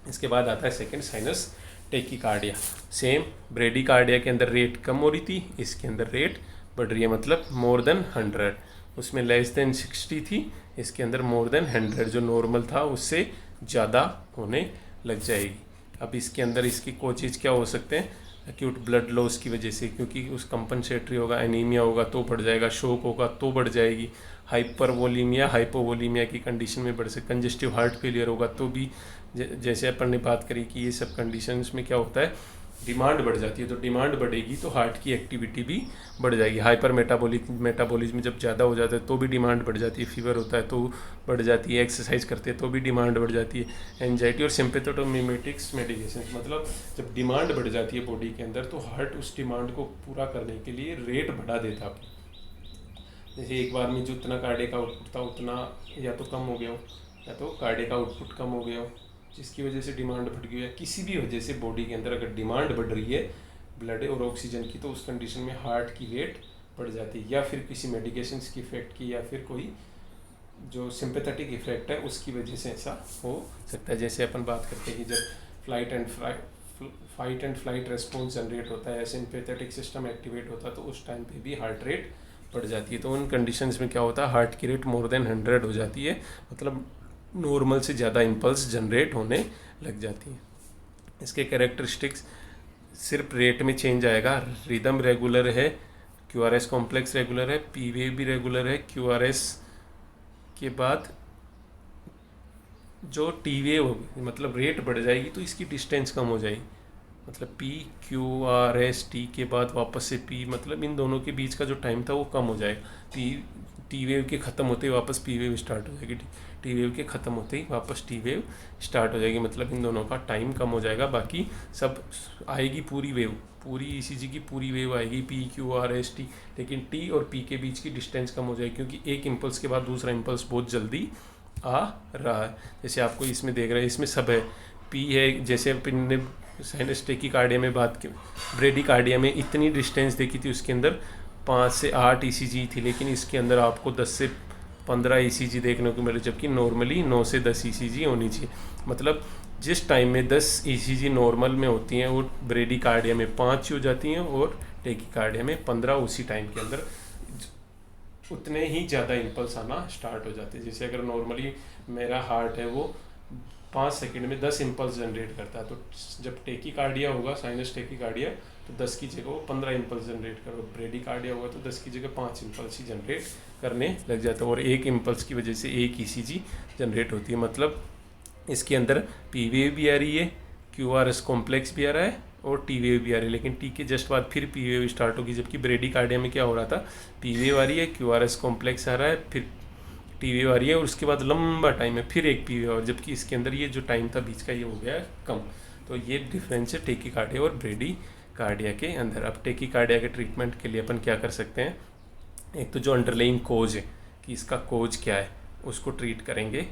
इसके बाद आता है second sinus tachycardia. Same bradycardia के अंदर रेट कम हो रही थी, इसके अंदर रेट बढ़ रही है, मतलब मोर देन 100। उसमें लेस देन 60 थी, इसके अंदर मोर देन 100, जो नॉर्मल था उससे ज़्यादा होने लग जाएगी। अब इसके अंदर इसकी कोचेज क्या हो सकते हैं, एक्यूट ब्लड लॉस की वजह से, क्योंकि उस कंपनसेटरी होगा, एनीमिया होगा तो बढ़ जाएगा, शोक होगा तो बढ़ जाएगी, हाइपरवोलीमिया हाइपोवोलीमिया की कंडीशन में बढ़ सकती, कंजेस्टिव हार्ट फेलियर होगा तो भी, जैसे अपन ने बात करी कि ये सब कंडीशंस में क्या होता है, डिमांड बढ़ जाती है। तो डिमांड बढ़ेगी तो हार्ट की एक्टिविटी भी बढ़ जाएगी। हाइपर मेटाबॉलिज्म जब ज़्यादा हो जाता है तो भी डिमांड बढ़ जाती है, फीवर होता है तो बढ़ जाती है, एक्सरसाइज करते हैं तो भी डिमांड बढ़ जाती है, एंजाइटी और सिम्पैथेटोमिमेटिक्स मेडिकेशन, मतलब जब डिमांड बढ़ जाती है बॉडी के अंदर तो हार्ट उस डिमांड को पूरा करने के लिए रेट बढ़ा देता है। जैसे एक बार में जो उतना कार्डियक आउटपुट था उतना या तो कम हो गया हो, या तो कार्डियक आउटपुट कम हो गया हो, जिसकी वजह से डिमांड बढ़ गई है। किसी भी वजह से बॉडी के अंदर अगर डिमांड बढ़ रही है ब्लड और ऑक्सीजन की, तो उस कंडीशन में हार्ट की रेट बढ़ जाती है, या फिर किसी मेडिकेशन की इफेक्ट की, या फिर कोई जो सिंपैथेटिक इफेक्ट है उसकी वजह से ऐसा हो सकता है। जैसे अपन बात करते हैं कि जब fight and flight response generate होता है, सिंपैथेटिक सिस्टम एक्टिवेट होता है, तो उस टाइम पे भी हार्ट रेट बढ़ जाती है। तो उन कंडीशंस में क्या होता है, हार्ट की रेट मोर देन 100 हो जाती है, मतलब नॉर्मल से ज़्यादा इम्पल्स जनरेट होने लग जाती है। इसके कैरेक्टरिस्टिक्स सिर्फ रेट में चेंज आएगा। रिदम रेगुलर है, क्यूआरएस कॉम्प्लेक्स रेगुलर है, पी वेव भी रेगुलर है। क्यूआरएस के बाद जो टी वेव होगी, मतलब रेट बढ़ जाएगी तो इसकी डिस्टेंस कम हो जाएगी। मतलब P Q R S T के बाद वापस से पी, मतलब इन दोनों के बीच का जो टाइम था वो कम हो जाएगा। टी वेव के ख़त्म होते ही वापस पी वेव स्टार्ट हो जाएगी, टी वेव के ख़त्म होते ही वापस टी वेव स्टार्ट हो जाएगी। मतलब इन दोनों का टाइम कम हो जाएगा, बाकी सब आएगी पूरी वेव, पूरी ईसीजी की पूरी वेव आएगी P Q R S T. लेकिन टी और पी के बीच की डिस्टेंस कम हो जाएगी, क्योंकि एक इम्पल्स के बाद दूसरा इम्पल्स बहुत जल्दी आ रहा है। जैसे आपको इसमें देख रहे हैं, इसमें सब है, पी है, जैसे अपन ने साइनस टेकीकार्डिया में बात की, ब्रेडिकार्डिया में इतनी डिस्टेंस देखी थी, उसके अंदर 5 से 8 ईसीजी थी, लेकिन इसके अंदर आपको 10 से 15 ईसीजी देखने को मिले, जबकि नॉर्मली 9 से 10 ईसीजी होनी चाहिए। मतलब जिस टाइम में 10 ईसीजी नॉर्मल में होती हैं, वो ब्रेडिकार्डिया में 5 हो जाती हैं और टेकीकार्डिया में 15 उसी टाइम के अंदर उतने ही ज़्यादा इम्पल्स आना स्टार्ट हो जाते हैं। जैसे अगर नॉर्मली मेरा हार्ट है वो 5 सेकंड में 10 इम्पल्स जनरेट करता है, तो जब टेकीकार्डिया होगा, साइनस टेकीकार्डिया, तो 10 की जगह वो 15 इम्पल्स जनरेट करो। ब्रेडिकार्डिया होगा तो 10 की जगह 5 इम्पल्स ही जनरेट करने लग जाता है, और एक इम्पल्स की वजह से एक ईसीजी जनरेट होती है। मतलब इसके अंदर पी वेव भी आ रही है, क्यूआरएस कॉम्प्लेक्स भी आ रहा है और टी वेव भी आ रही है, लेकिन टी के जस्ट बाद फिर पी वेव स्टार्ट होगी। जबकि ब्रेडिकार्डिया में क्या हो रहा था, पी वेव आ रही है, क्यूआरएस कॉम्प्लेक्स आ रहा है, फिर टी वेव आ रही है, और उसके बाद लंबा टाइम है, फिर एक पी वेव, और जबकि इसके अंदर ये जो टाइम था बीच का ये हो गया कम। तो ये डिफरेंस है टेकीकार्डिया और ब्रेडिकार्डिया के अंदर। अब टेकीकार्डिया के ट्रीटमेंट के लिए अपन क्या कर सकते हैं, एक तो जो अंडरलाइंग कोज है कि इसका कोज क्या है उसको ट्रीट करेंगे।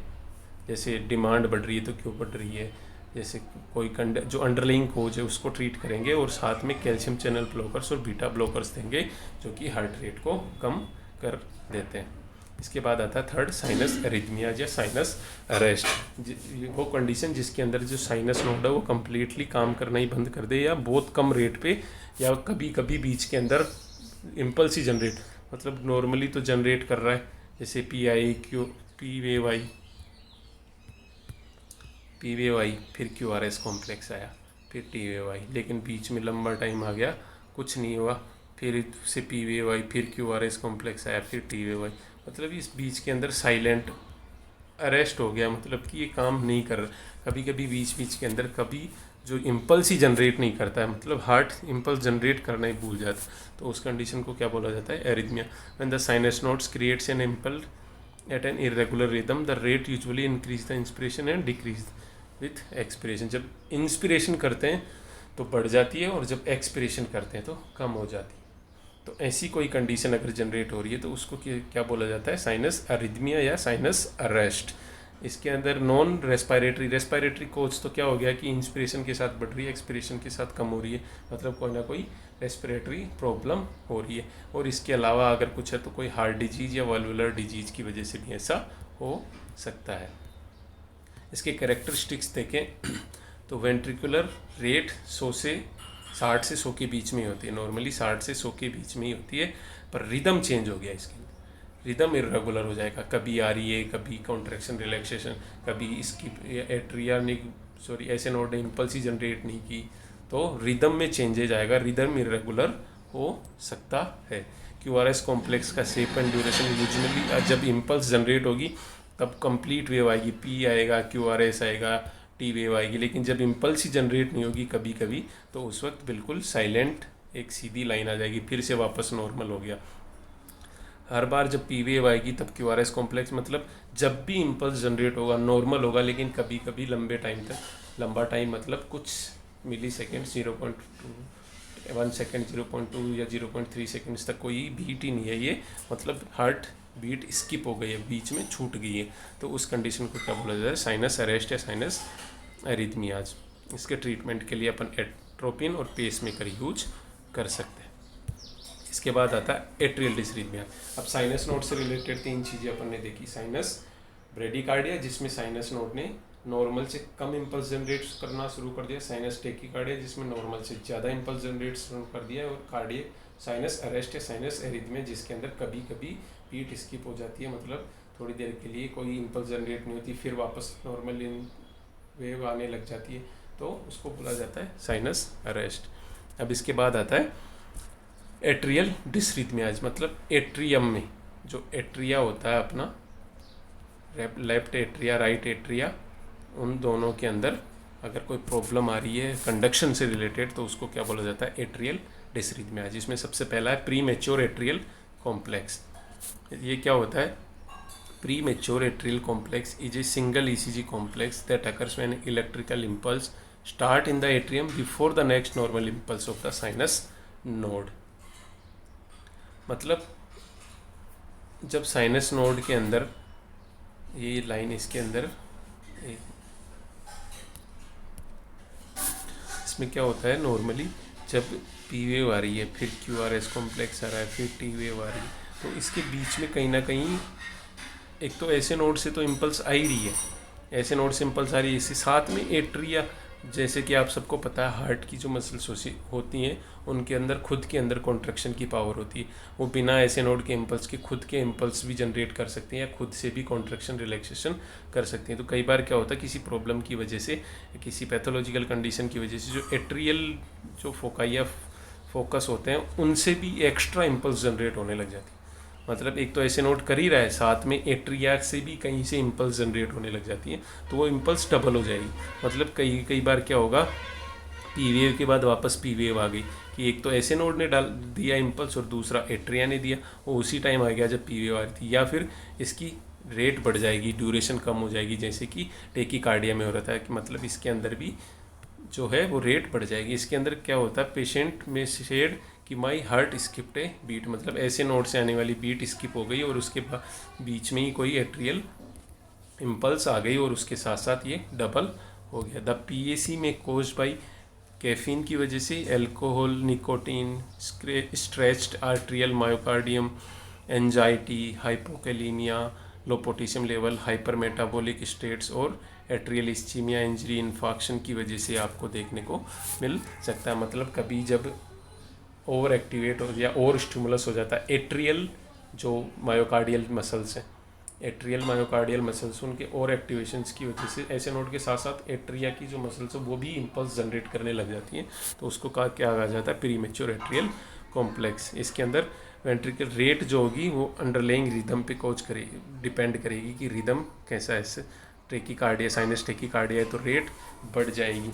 जैसे डिमांड बढ़ रही है तो क्यों बढ़ रही है, जैसे कोई जो अंडरलाइंग कोज है उसको ट्रीट करेंगे, और साथ में कैल्शियम चैनल ब्लॉकर्स और बीटा ब्लॉकर्स देंगे जो कि हार्ट रेट को कम कर देते हैं। इसके बाद आता है थर्ड, साइनस एरिथमिया या साइनस अरेस्ट। वो कंडीशन जिसके अंदर जो साइनस नोड है वो कम्प्लीटली काम करना ही बंद कर दे, या बहुत कम रेट पे, या कभी कभी बीच के अंदर इम्पल्स ही जनरेट, मतलब नॉर्मली तो जनरेट कर रहा है, जैसे पी आई क्यू पी वेव आई, पी वेव आई, फिर क्यू आर एस कॉम्प्लेक्स आया, फिर टी वेव आई, लेकिन बीच में लंबा टाइम आ गया, कुछ नहीं हुआ, फिर से पी वेव आई, फिर क्यू आर एस कॉम्प्लेक्स आया, फिर टी वेव आई। मतलब इस बीच के अंदर साइलेंट अरेस्ट हो गया, मतलब कि ये काम नहीं कर रहा। कभी कभी बीच बीच के अंदर कभी जो इम्पल्स ही जनरेट नहीं करता है, मतलब हार्ट इम्पल्स जनरेट करना ही भूल जाता है, तो उस कंडीशन को क्या बोला जाता है, arrhythmia. When the sinus nodes creates an impulse at an irregular rhythm, the rate usually increase the inspiration and decrease with expiration. जब इंस्पिरेशन करते हैं तो बढ़ जाती है, और जब एक्सपिरेशन करते हैं तो कम हो जाती है। तो ऐसी कोई कंडीशन अगर जनरेट हो रही है तो उसको क्या बोला जाता है, साइनस अरिथमिया या साइनस अरेस्ट। इसके अंदर नॉन रेस्पायरेटरी कोज तो क्या हो गया कि इंस्पिरेशन के साथ बढ़ रही है, एक्सपिरेशन के साथ कम हो रही है, मतलब कोई ना कोई रेस्पिरेटरी प्रॉब्लम हो रही है। और इसके अलावा अगर कुछ है तो कोई हार्ट डिजीज़ या वाल्वुलर डिजीज़ की वजह से भी ऐसा हो सकता है। इसके कैरेक्टरिस्टिक्स देखें तो वेंट्रिकुलर रेट 60 से 100 के बीच में होती है, नॉर्मली 60 से 100 के बीच में ही होती है, पर रिदम चेंज हो गया, इसके रिदम इरेगुलर हो जाएगा, कभी आ रही है, कभी कॉन्ट्रैक्शन रिलैक्सेशन, कभी इसकी एट्रिया ने ऐसे नोड ने इम्पल्स ही जनरेट नहीं की, तो रिदम में चेंजेज आएगा, रिदम इरेगुलर हो सकता है। क्यूआरएस कॉम्प्लेक्स का शेप एंड ड्यूरेशन यूजुअली जब इम्पल्स जनरेट होगी तब कंप्लीट वेव आएगी, पी आएगा, क्यूआरएस आएगा, टी वेव आएगी, लेकिन जब इम्पल्स ही जनरेट नहीं होगी कभी कभी तो उस वक्त बिल्कुल साइलेंट एक सीधी लाइन आ जाएगी, फिर से वापस नॉर्मल हो गया। हर बार जब पी वेव आएगी तब क्यूआरएस कॉम्प्लेक्स, मतलब जब भी इम्पल्स जनरेट होगा नॉर्मल होगा, लेकिन कभी कभी लंबे टाइम तक, लंबा टाइम मतलब कुछ मिली सेकेंड, 0.1 सेकेंड, 0.2 या 0.3 सेकेंड्स तक कोई बीट ही नहीं है ये, मतलब हार्ट बीट स्किप हो गई है, बीच में छूट गई है, तो उस कंडीशन को क्या बोला जाता है, साइनस अरेस्ट या साइनस एरिथमियाज। इसके ट्रीटमेंट के लिए अपन एट्रोपिन और पेसमेकर यूज कर सकते हैं। इसके बाद आता है एट्रियल डिसरिथमिया। अब साइनस नोड से रिलेटेड 3 चीज़ें अपन ने देखी, साइनस ब्रेडिकार्डिया जिसमें साइनस नोड ने नॉर्मल से कम इम्पल्स जनरेट करना शुरू कर दिया, साइनस टेकीकार्डिया जिसमें नॉर्मल से ज़्यादा इम्पल्स जनरेट शुरू कर दिया, और कार्डिया साइनस अरेस्ट या साइनस एरिथमिया जिसके अंदर कभी कभी बीट स्किप हो जाती है, मतलब थोड़ी देर के लिए कोई इम्पल्स जनरेट नहीं होती, फिर वापस नॉर्मल वेव आने लग जाती है, तो उसको बोला जाता है साइनस अरेस्ट। अब इसके बाद आता है एट्रियल डिसरिथमियाज, मतलब एट्रियम में जो एट्रिया होता है अपना, लेफ्ट एट्रिया राइट एट्रिया, उन दोनों के अंदर अगर कोई प्रॉब्लम आ रही है कंडक्शन से रिलेटेड तो उसको क्या बोला जाता है, एट्रियल डिसरिथमिया। जिसमें सबसे पहला है प्री मैच्योर एट्रियल कॉम्प्लेक्स। ये क्या होता है, pre mature atrial complex is a single ECG complex that occurs when electrical impulse start in the atrium before the next normal impulse of the sinus node. मतलब जब sinus node के अंदर, ये line इसके अंदर, इसमें क्या होता है नॉर्मली जब पी वेव आ रही है, फिर क्यू आर एस कॉम्प्लेक्स आ रहा है, फिर टी वेव आ रही है, तो इसके बीच में कहीं ना कहीं एक तो ऐसे नोड से तो इम्पल्स आ ही रही है, ऐसे नोड से इम्पल्स आ रही है, इसी साथ में एट्रिया, जैसे कि आप सबको पता है हार्ट की जो मसल्स होती हैं उनके अंदर खुद के अंदर कॉन्ट्रैक्शन की पावर होती है, वो बिना ऐसे नोड के इम्पल्स के खुद के इम्पल्स भी जनरेट कर सकते हैं या खुद से भी कॉन्ट्रैक्शन रिलैक्सेशन कर सकते हैं। तो कई बार क्या होता है किसी प्रॉब्लम की वजह से, किसी पैथोलॉजिकल कंडीशन की वजह से जो एट्रियल जो फोकाई या फोकस होते हैं उनसे भी एक्स्ट्रा इम्पल्स जनरेट होने लग जाती है। मतलब एक तो ऐसे नोट कर ही रहा है, साथ में एट्रिया से भी कहीं से इम्पल्स जनरेट होने लग जाती है, तो वो इम्पल्स डबल हो जाएगी। मतलब कई बार क्या होगा, पी वेव के बाद वापस पी वेव आ गई कि एक तो ऐसे नोड ने डाल दिया इम्पल्स और दूसरा एट्रिया ने दिया, वो उसी टाइम आ गया जब पी वेव आ रही थी, या फिर इसकी रेट बढ़ जाएगी, ड्यूरेशन कम हो जाएगी, जैसे कि टेकीकार्डिया में हो रहा था कि मतलब इसके अंदर भी जो है वो रेट बढ़ जाएगी। इसके अंदर क्या होता है, पेशेंट में शेड कि my heart skipped a beat, मतलब ऐसे नोड से आने वाली बीट स्किप हो गई और उसके बीच में ही कोई एट्रियल इम्पल्स आ गई और उसके साथ साथ ये डबल हो गया। द पीएसी में कोज्ड बाई कैफीन की वजह से, alcohol, nicotine, stretched atrial myocardium, anxiety, hypokalaemia, low potassium level, hyper metabolic states और एट्रियल इस्चीमिया, इंजरी, इन्फॉक्शन की वजह से आपको देखने को मिल सकता है। मतलब कभी जब ओवर एक्टिवेट हो या ओवर स्टिमुलस हो जाता है एट्रियल जो मायोकार्डियल मसल्स हैं, एट्रियल मायोकार्डियल मसल्स, उनके और एक्टिवेशंस की वजह से ऐसे नोड के साथ साथ एट्रिया की जो मसल्स है वो भी इम्पल्स जनरेट करने लग जाती हैं, तो उसको क्या कहा जाता है, प्रीमेच्योर एट्रियल कॉम्प्लेक्स। इसके अंदर वेंट्रिकल रेट जो होगी वो अंडरलाइंग रिदम पे कोच करेगी, डिपेंड करेगी कि रिदम कैसा है। इससे टेकीकार्डिया, साइनस टेकीकार्डिया है तो रेट बढ़ जाएगी।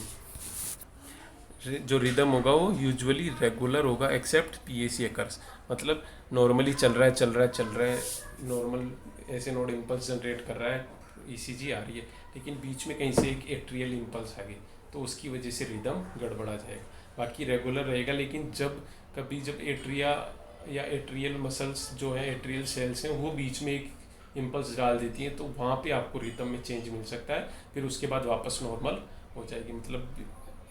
जो रिदम होगा वो यूजुअली रेगुलर होगा एक्सेप्ट पीएसी अकर्स, मतलब नॉर्मली चल रहा है नॉर्मल ऐसे नोड इम्पल्स जनरेट कर रहा है, ईसीजी आ रही है, लेकिन बीच में कहीं से एक एट्रियल इम्पल्स आ गई तो उसकी वजह से रिदम गड़बड़ा जाएगा। बाकी रेगुलर रहेगा, लेकिन जब एट्रिया या एट्रियल मसल्स जो है, एट्रियल सेल्स हैं, वो बीच में एक इम्पल्स डाल देती हैं तो वहाँ पे आपको रिदम में चेंज मिल सकता है, फिर उसके बाद वापस नॉर्मल हो जाएगी। मतलब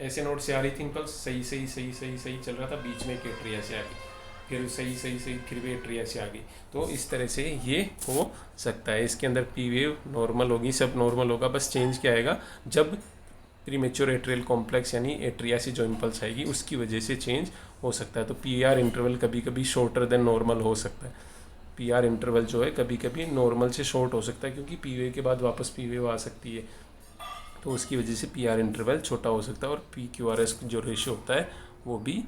ऐसे नोड से आ रही थी इम्पल्स, सही चल रहा था, बीच में एक एट्रिया से आ गई, फिर सही फिर भी एट्रिया से आ गई, तो इस तरह से ये हो सकता है। इसके अंदर पी वेव नॉर्मल होगी, सब नॉर्मल होगा, बस चेंज क्या आएगा जब प्रीमेच्योर एट्रियल कॉम्प्लेक्स यानी एट्रिया से जो इम्पल्स आएगी उसकी वजह से चेंज हो सकता है। तो पी आर इंटरवल कभी कभी शॉर्टर देन नॉर्मल हो सकता है, पी आर इंटरवल जो है कभी कभी नॉर्मल से शॉर्ट हो सकता है, क्योंकि पी वेव के बाद वापस पी वेव आ सकती है, तो उसकी वजह से पी आर इंटरवल छोटा हो सकता है। और पी क्यू आर एस जो रेशियो होता है वो भी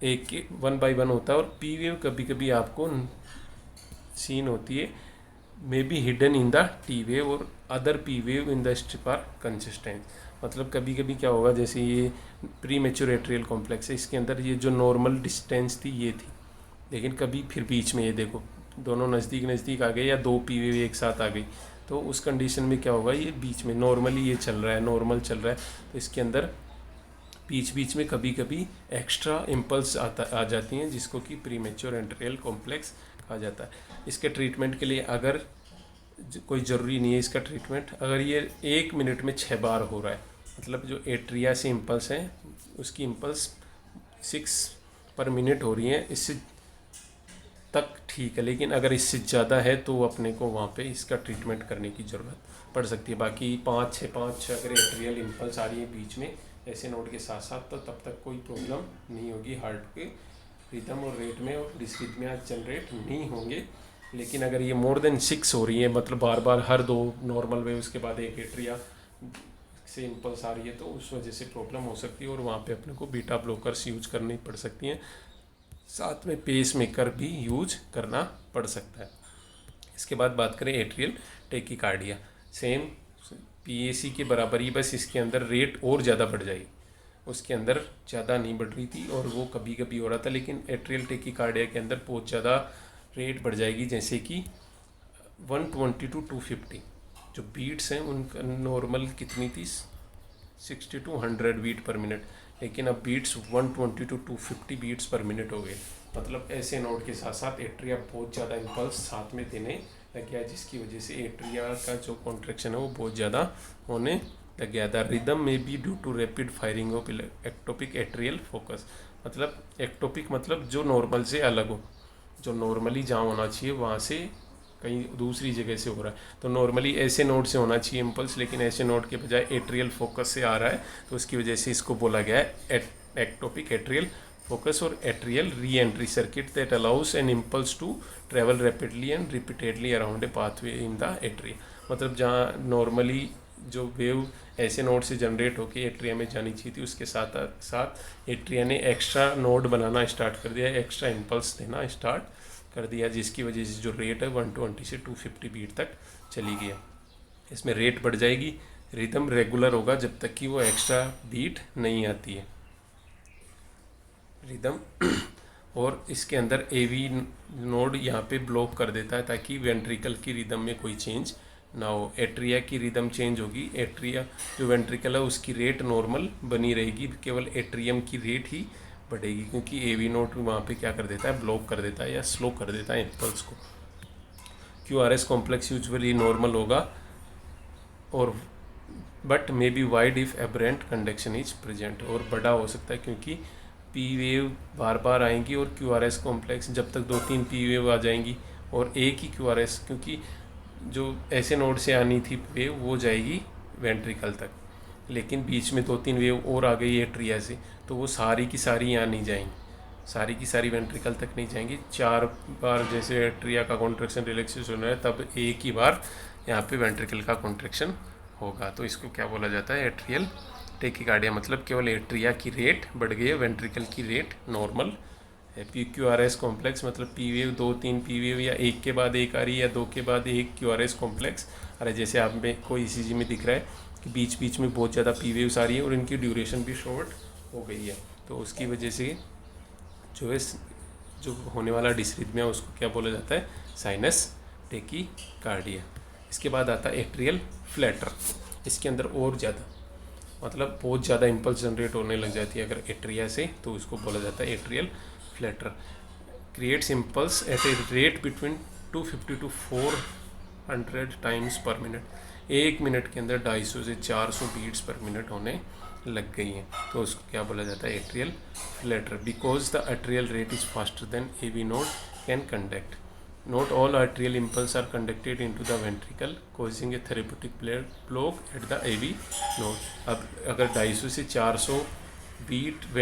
1:1 होता है। और पी वेव कभी कभी आपको सीन होती है may be hidden in the T wave or other P wave in the strip are consistent. मतलब कभी कभी क्या होगा, जैसे ये प्री मैच्योर एट्रियल कॉम्प्लेक्स है, इसके अंदर ये जो नॉर्मल डिस्टेंस थी ये थी, लेकिन कभी फिर बीच में ये देखो दोनों नज़दीक आ गए या दो पी वेव एक साथ आ गई, तो उस कंडीशन में क्या होगा, ये बीच में नॉर्मली ये नॉर्मल चल रहा है, तो इसके अंदर बीच में कभी कभी एक्स्ट्रा इम्पल्स आ जाती हैं, जिसको कि प्रीमेच्योर एट्रियल कॉम्प्लेक्स कहा जाता है। इसके ट्रीटमेंट के लिए अगर कोई ज़रूरी नहीं है इसका ट्रीटमेंट, अगर ये 1 मिनट में 6 बार हो रहा है, मतलब जो एट्रिया से इम्पल्स है उसकी इम्पल्स 6 पर मिनट हो रही है, इससे तक ठीक है, लेकिन अगर इससे ज़्यादा है तो अपने को वहाँ पे इसका ट्रीटमेंट करने की ज़रूरत पड़ सकती है। बाकी 5-6 अगर एट्रियल इम्पल्स आ रही है बीच में ऐसे नोड के साथ साथ, तो तब तक कोई प्रॉब्लम नहीं होगी, हार्ट के रिदम और रेट में और डिसरिथमिया जनरेट नहीं होंगे। लेकिन अगर ये मोर देन 6 हो रही है, मतलब बार बार हर 2 नॉर्मल वेव्स के बाद एक एट्रिया से इम्पल्स आ रही है तो उस वजह से प्रॉब्लम हो सकती है और वहाँ पे अपने को बीटा ब्लॉकर्स यूज करनी पड़ सकती हैं, साथ में पेस मेकर भी यूज करना पड़ सकता है। इसके बाद बात करें एट्रियल टेकिकार्डिया, सेम पीएसी के बराबर ही, बस इसके अंदर रेट और ज़्यादा बढ़ जाएगी, उसके अंदर ज़्यादा नहीं बढ़ रही थी और वो कभी कभी हो रहा था, लेकिन एट्रियल टेकिकार्डिया के अंदर बहुत ज़्यादा रेट बढ़ जाएगी, जैसे कि 120 to 250 जो बीट्स हैं उनका नॉर्मल कितनी थी 60 to 100 बीट पर मिनट, लेकिन अब beats 120 to 250 beats per minute हो गए। मतलब ऐसे नोड के साथ साथ एट्रिया बहुत ज़्यादा इम्पल्स साथ में देने लग गया, जिसकी वजह से एट्रिया का जो कॉन्ट्रैक्शन है वो बहुत ज़्यादा होने लग गया था। रिदम में be due to rapid firing of ectopic atrial focus, मतलब एक्टोपिक मतलब जो नॉर्मल से अलग हो, जो नॉर्मली जहाँ होना चाहिए वहाँ से कहीं दूसरी जगह से हो रहा है। तो नॉर्मली ऐसे नोड से होना चाहिए इम्पल्स, लेकिन ऐसे नोड के बजाय एट्रियल फोकस से आ रहा है, तो उसकी वजह से इसको बोला गया है एक्टोपिक एट्रियल फोकस और atrial re entry circuit that allows an impulse to travel rapidly and repeatedly around a pathway in the atria. मतलब जहाँ नॉर्मली जो वेव ऐसे नोड से जनरेट होकर एट्रिया में जानी चाहिए थी, उसके साथ साथ एट्रिया ने एक्स्ट्रा नोड बनाना स्टार्ट कर दिया, एक्स्ट्रा इम्पल्स देना स्टार्ट कर दिया, जिसकी वजह से जो रेट है 120 से 250 बीट तक चली गई। इसमें रेट बढ़ जाएगी, रिदम रेगुलर होगा जब तक कि वो एक्स्ट्रा बीट नहीं आती है रिदम और इसके अंदर एवी नोड यहाँ पे ब्लॉक कर देता है ताकि वेंट्रिकल की रिदम में कोई चेंज ना हो। एट्रिया की रिदम चेंज होगी, एट्रिया जो वेंट्रिकल है उसकी रेट नॉर्मल बनी रहेगी, केवल एट्रियम की रेट ही बढ़ेगी, क्योंकि एवी नोड वहाँ पे क्या कर देता है, ब्लॉक कर देता है या स्लो कर देता है इम्पल्स को। क्यूआरएस कॉम्प्लेक्स यूजुअली नॉर्मल होगा और but may B wide if aberrant conduction is present, और बड़ा हो सकता है क्योंकि पी वेव बार बार आएंगी और क्यूआरएस कॉम्प्लेक्स जब तक 2-3 पी वेव आ जाएंगी और एक ही क्यूआरएस, क्योंकि जो ऐसे नोड से आनी थी वेव वो जाएगी वेंट्रिकल तक, लेकिन बीच में 2-3 वेव और आ गई एट्रिया से, तो वो सारी की सारी यहाँ नहीं जाएंगी, सारी की सारी वेंट्रिकल तक नहीं जाएंगी। 4 बार जैसे एट्रिया का कॉन्ट्रैक्शन रिलैक्सेशन है तब एक ही बार यहाँ पे वेंट्रिकल का कॉन्ट्रैक्शन होगा, तो इसको क्या बोला जाता है, एट्रियल टेकिकार्डिया। मतलब केवल एट्रिया की रेट बढ़ गई है, वेंट्रिकल की रेट नॉर्मल है। PQRS कॉम्प्लेक्स मतलब पी वेव 2-3 पी वेव या एक के बाद एक आ रही है या 2 के बाद एक QRS कॉम्प्लेक्स आ रहा है, जैसे आप में कोई ECG में दिख रहा है कि बीच बीच में बहुत ज़्यादा पी वेव्स आ रही है और इनकी ड्यूरेशन भी शॉर्ट हो गई है, तो उसकी वजह से जो है जो होने वाला डिसरिथमिया उसको क्या बोला जाता है, साइनस टेकिकार्डिया। इसके बाद आता है एट्रियल फ्लैटर, इसके अंदर और ज़्यादा मतलब बहुत ज़्यादा इम्पल्स जनरेट होने लग जाती है अगर एट्रिया से, तो उसको बोला जाता है atrial flutter. Creates impulse at a rate between 250 to 400 times per minute, 1 minute के अंदर 250 से 400 बीट्स पर मिनट होने लग गई हैं, तो उसको क्या बोला जाता है, atrial flutter. Because the atrial rate is faster than AV node can conduct, not all atrial impulses are conducted into the ventricle causing a therapeutic block at the AV node. अब अगर 250 से 400 बीट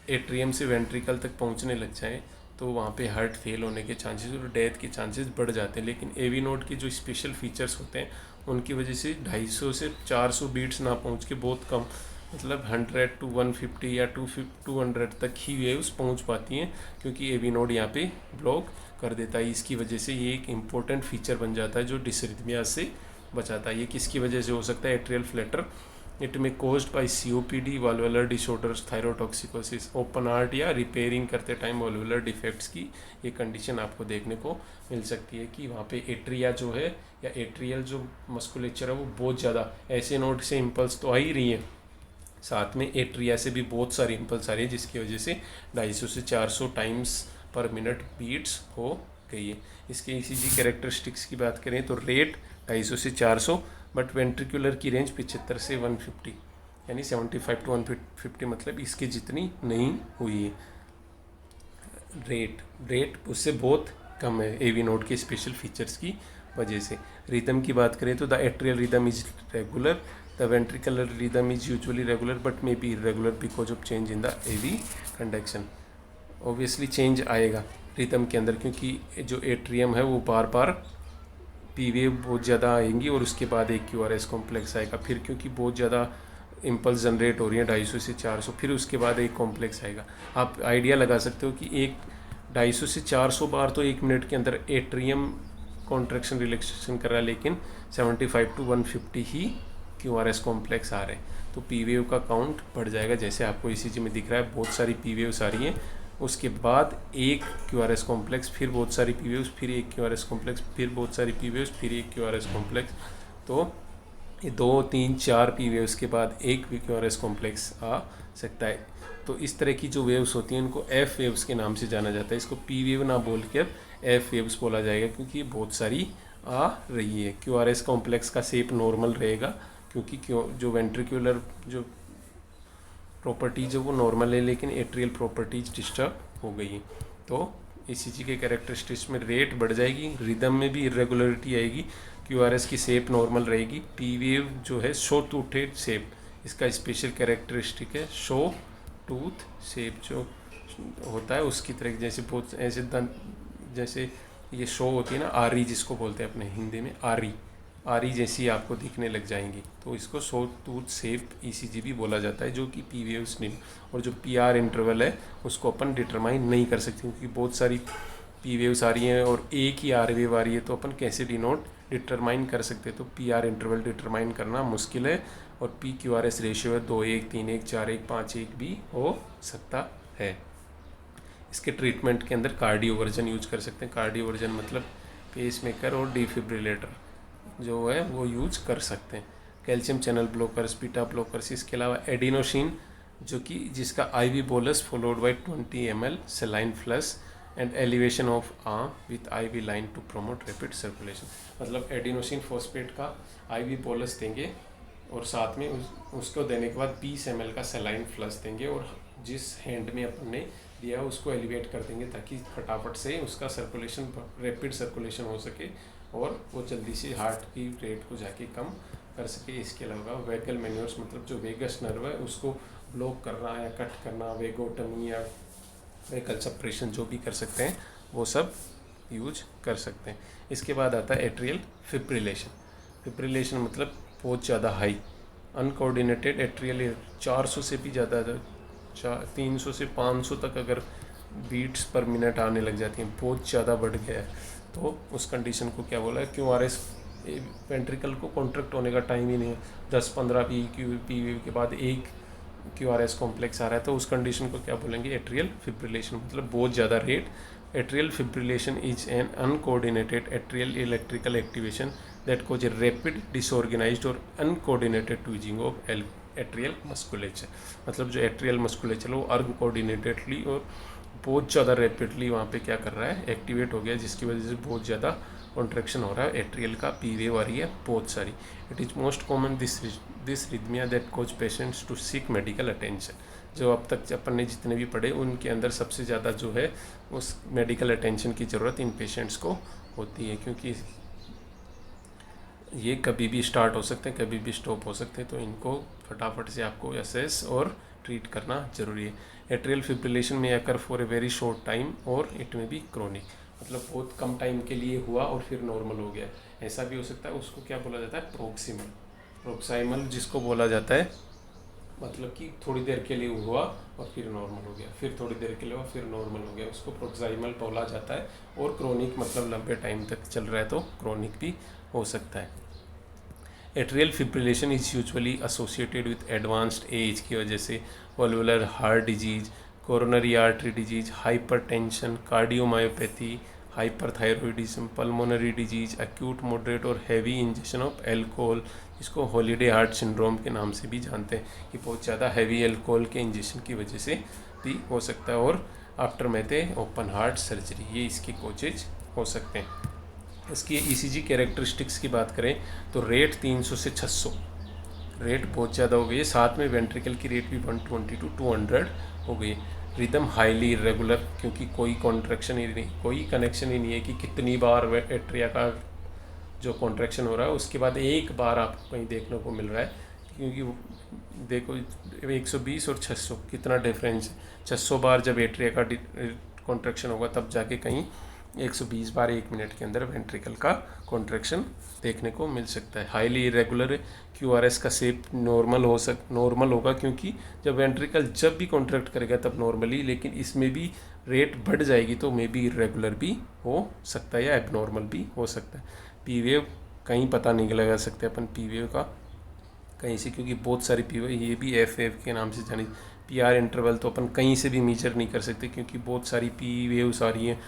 एट्रियम से ventricle तक पहुंचने लग जाए तो वहाँ पे हार्ट फेल होने के चांसेस और डेथ के चांसेस बढ़ जाते हैं, लेकिन एवी नोड के जो स्पेशल फीचर्स होते हैं उनकी वजह से 250 से 400 बीट्स ना पहुँच के बहुत कम मतलब 100 to 150 या 200 तक ही वेव्स पहुँच पाती हैं, क्योंकि एवी नोड यहाँ पे ब्लॉक कर देता है। इसकी वजह से ये एक इम्पोर्टेंट फीचर बन जाता है जो डिसरिथमिया से बचाता है। ये किसकी वजह से हो सकता है, एट्रियल फ्लैटर। इट में caused by COPD, valvular disorders, thyrotoxicosis, open heart या रिपेयरिंग करते टाइम वाल्वुलर डिफेक्ट्स की ये कंडीशन आपको देखने को मिल सकती है कि वहाँ पे एट्रिया जो है या एट्रियल जो मस्कुलेचर है वो बहुत ज़्यादा ऐसे नोड से इम्पल्स तो आ ही रही है, साथ में एट्रिया से भी बहुत सारी इम्पल्स आ रही है, जिसकी वजह से 250 से 400 टाइम्स पर मिनट बीट्स हो गई है। इसके ECG कैरेक्टरिस्टिक्स की बात करें तो रेट 250 से 400, बट वेंट्रिकुलर की रेंज 75 से 150 यानी 75 to 150 मतलब इसके जितनी नहीं हुई है। रेट उससे बहुत कम है एवी नोड के स्पेशल फीचर्स की वजह से। रिदम की बात करें तो the atrial rhythm is regular, the ventricular rhythm is usually regular but may be irregular because of change in the AV conduction. Obviously change आएगा रिदम के अंदर, क्योंकि जो एट्रियम है वो बार बार पी वेव बहुत ज़्यादा आएंगी और उसके बाद एक क्यू आर एस कॉम्प्लेक्स आएगा। फिर क्योंकि बहुत ज़्यादा इम्पल्स जनरेट हो रही है 250 से 400, फिर उसके बाद एक कॉम्प्लेक्स आएगा। आप आइडिया लगा सकते हो कि एक 250 से 400 बार तो 1 मिनट के अंदर एट्रियम कॉन्ट्रैक्शन रिलैक्सेशन कर रहा है, लेकिन 75 to 150 ही क्यू आर एस कॉम्प्लेक्स आ रहे हैं। तो पी वेव का काउंट बढ़ जाएगा, जैसे आपको ECG में दिख रहा है बहुत सारी पी वेव्स आ रही हैं, उसके बाद एक क्यू आर एस कॉम्प्लेक्स, फिर बहुत सारी पी वेव्स, फिर एक क्यू आर एस कॉम्प्लेक्स, फिर बहुत सारी पी वेव्स, फिर एक क्यू आर एस कॉम्प्लेक्स। तो ये 2 3 4 पी वेव्स के बाद एक क्यू आर एस कॉम्प्लेक्स आ सकता है। तो इस तरह की जो वेव्स होती हैं इनको एफ वेव्स के नाम से जाना जाता है। इसको पी वेव ना बोल कर एफ वेव्स बोला जाएगा, क्योंकि बहुत सारी आ रही है। क्यू आर एस कॉम्प्लेक्स का शेप नॉर्मल रहेगा, क्योंकि जो वेंट्रिकुलर जो प्रॉपर्टीज है वो नॉर्मल है, लेकिन एट्रियल प्रॉपर्टीज डिस्टर्ब हो गई है। तो ECG के कैरेक्टरिस्टिक्स में रेट बढ़ जाएगी, रिदम में भी इरेगुलरिटी आएगी, QRS की शेप नॉर्मल रहेगी। पी वेव जो है शो टूथेड शेप, इसका स्पेशल कैरेक्टरिस्टिक है शो टूथ शेप जो होता है उसकी तरह, जैसे बहुत ऐसे दंत, जैसे ये शो होती है ना आरी, जिसको बोलते हैं अपने हिंदी में आरी, आरी जैसी आपको दिखने लग जाएंगी, तो इसको शो टूथ शेप ECG भी बोला जाता है, जो कि पी वेव्स नहीं। और जो PR इंटरवल है उसको अपन डिटरमाइन नहीं कर सकते, क्योंकि बहुत सारी पी वेव्स आ रही हैं और एक ही R वेव आ रही है, तो अपन कैसे डिटरमाइन कर सकते हैं। तो PR इंटरवल डिटरमाइन करना मुश्किल है, और PQRS रेशियो है 2:1, 3:1, 4:1, 5:1 भी हो सकता है। इसके ट्रीटमेंट के अंदर कार्डियोवर्जन यूज कर सकते हैं। कार्डियोवर्जन मतलब पेसमेकर और डिफिब्रिलेटर जो है वो यूज कर सकते हैं। Calcium channel blockers, beta blockers, इसके अलावा एडिनोसिन जो कि जिसका IV bolus followed by 20 ml saline flush and elevation of arm with IV line to promote rapid circulation. मतलब एडिनोसिन फॉस्फेट का IV बोलस देंगे और साथ में उसको देने के बाद 20 ml का सेलाइन फ्लश देंगे, और जिस हैंड में अपन ने दिया उसको एलिवेट कर देंगे, ताकि फटाफट से उसका सर्कुलेशन, रैपिड सर्कुलेशन हो सके और वो जल्दी से हार्ट की रेट को जाके कम कर सके। इसके अलावा वेगल मैन्योर्स मतलब जो वेगस नर्व है उसको ब्लॉक करना या कट करना, वेगोटमी या वेगल सप्रेशन जो भी कर सकते हैं वो सब यूज कर सकते हैं। इसके बाद आता है एट्रियल फिब्रिलेशन। फिब्रिलेशन मतलब बहुत ज़्यादा हाई अनकोऑर्डिनेटेड एट्रियल 400 से भी ज़्यादा, 300 से 500 तक अगर बीट्स पर मिनट आने लग जाती हैं, बहुत ज़्यादा बढ़ गया है, तो उस कंडीशन को क्या बोला है, QRS वेंट्रिकल को कॉन्ट्रैक्ट होने का टाइम ही नहीं है, 10-15 पी वेव के बाद एक QRS कॉम्प्लेक्स आ रहा है, तो उस कंडीशन को क्या बोलेंगे, एट्रियल फिब्रिलेशन। मतलब बहुत ज़्यादा rate. Atrial fibrillation is an uncoordinated atrial electrical activation that cause a rapid disorganised और uncoordinated tweezing of atrial musculature. मतलब जो एट्रियल मस्कुलेचर वो अनकोऑर्डिनेटेडली और बहुत ज़्यादा रैपिडली वहाँ पे क्या कर रहा है, एक्टिवेट हो गया, जिसकी वजह से बहुत ज़्यादा कॉन्ट्रैक्शन हो रहा है, एट्रियल का पी वेव आ रही है बहुत सारी। It is most common this rhythmia that cause patients to seek medical attention. जो अब तक अपन ने जितने भी पढ़े उनके अंदर सबसे ज़्यादा जो है उस मेडिकल अटेंशन की ज़रूरत इन पेशेंट्स को होती है, क्योंकि ये कभी भी स्टार्ट हो सकते हैं, कभी भी स्टॉप हो सकते हैं, तो इनको फटाफट से आपको असेस और ट्रीट करना जरूरी है। एट्रियल फिब्रिलेशन में occur for a very short time और इट में बी क्रोनिक, मतलब बहुत कम टाइम के लिए हुआ और फिर नॉर्मल हो गया, ऐसा भी हो सकता है। उसको क्या बोला जाता है, प्रोक्सिमल जिसको बोला जाता है, मतलब कि थोड़ी देर के लिए हुआ और फिर नॉर्मल हो गया, फिर थोड़ी देर के लिए हुआ फिर नॉर्मल हो गया, उसको प्रोक्साइमल बोला जाता है। और क्रोनिक मतलब लंबे टाइम तक चल रहा है तो क्रोनिक भी हो सकता है। Atrial fibrillation is usually associated with advanced age की वजह से valvular heart disease, coronary artery disease, hypertension, cardiomyopathy, hyperthyroidism, pulmonary disease, acute moderate or heavy injection of alcohol, इसको हॉलीडे हार्ट सिंड्रोम के नाम से भी जानते हैं, कि बहुत ज़्यादा हैवी एल्कोहल के इंजेक्शन की वजह से भी हो सकता है। और आफ्टर मैथे ओपन हार्ट सर्जरी, ये इसके कोजेज हो सकते हैं। इसकी ECG कैरेक्टरिस्टिक्स की बात करें तो रेट 300 से 600, रेट बहुत ज़्यादा हो गई है। साथ में वेंट्रिकल की रेट भी 120 to 200 हो गई। रिदम हाईली इरेगुलर, क्योंकि कोई कॉन्ट्रैक्शन ही नहीं, कोई कनेक्शन ही नहीं है कि कितनी बार एट्रिया का जो कॉन्ट्रैक्शन हो रहा है उसके बाद एक बार आपको कहीं देखने को मिल रहा है, क्योंकि देखो 120 और 600 कितना डिफरेंस है। 600 बार जब एट्रिया का कॉन्ट्रैक्शन होगा तब जाके कहीं 120 बार 1 मिनट के अंदर वेंट्रिकल का कॉन्ट्रैक्शन देखने को मिल सकता है। हाईली इरेगुलर QRS का शेप नॉर्मल होगा, क्योंकि जब वेंट्रिकल जब भी कॉन्ट्रैक्ट करेगा तब नॉर्मली, लेकिन इसमें भी रेट बढ़ जाएगी तो मे बी इरेगुलर भी हो सकता है या एबनॉर्मल भी हो सकता है। पी वेव कहीं पता नहीं लगा सकते अपन पी वेव का कहीं से, क्योंकि बहुत सारी पी वेव, ये भी एफ वेव के नाम से जानी, PR इंटरवल तो अपन कहीं से भी मेजर नहीं कर सकते, क्योंकि बहुत सारी पी वेव्स आ रही हैं,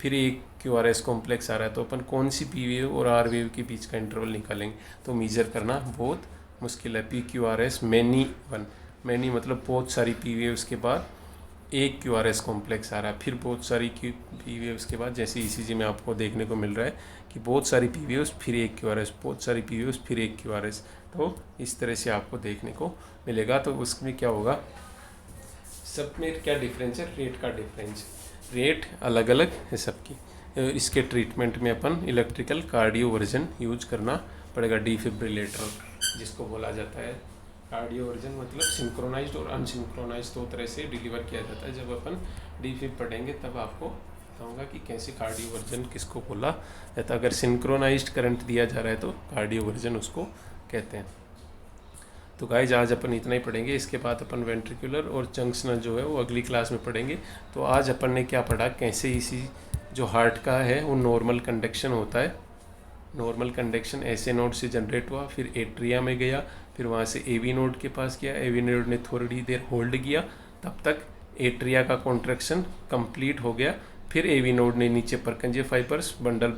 फिर एक QRS कॉम्प्लेक्स आ रहा है, तो अपन कौन सी पी वेव और R वेव के बीच का इंटरवल निकालेंगे, तो मेजर करना बहुत मुश्किल है। PQRS मैनी मतलब बहुत सारी पी वेव्स के बाद एक QRS कॉम्प्लेक्स आ रहा है, फिर बहुत सारी पी वेव्स के बाद, जैसे ECG में आपको देखने को मिल रहा है कि बहुत सारी पी वेव्स फिर एक QRS, बहुत सारी पी वेव्स फिर एक QRS, तो इस तरह से आपको देखने को मिलेगा। तो उसमें क्या होगा, सब में क्या डिफरेंस है, रेट का डिफरेंस, रेट अलग अलग है सबकी। इसके ट्रीटमेंट में अपन इलेक्ट्रिकल कार्डियोवर्जन यूज करना पड़ेगा, डिफिब्रिलेटर जिसको बोला जाता है। कार्डियोवर्जन मतलब सिंक्रोनाइज्ड और अनसिंक्रोनाइज्ड दो तरह से डिलीवर किया जाता है। जब अपन डिफिब पढ़ेंगे तब आपको बताऊंगा कि कैसे कार्डियोवर्जन किसको बोला जाता है। अगर सिंक्रोनाइज्ड करंट दिया जा रहा है तो कार्डियोवर्जन उसको कहते हैं। तो गाइज आज अपन इतना ही पढ़ेंगे, इसके बाद अपन वेंट्रिकुलर और जंक्शनल जो है वो अगली क्लास में पढ़ेंगे। तो आज अपन ने क्या पढ़ा, कैसे इसी जो हार्ट का है वो नॉर्मल कंडक्शन होता है, नॉर्मल कंडक्शन ऐसे नोड से जनरेट हुआ, फिर एट्रिया में गया, फिर वहाँ से AV नोड के पास गया, AV नोड ने थोड़ी देर होल्ड किया, तब तक एट्रिया का कॉन्ट्रैक्शन कंप्लीट हो गया, फिर AV नोड ने नीचे परकंजे फाइबर्स बंडल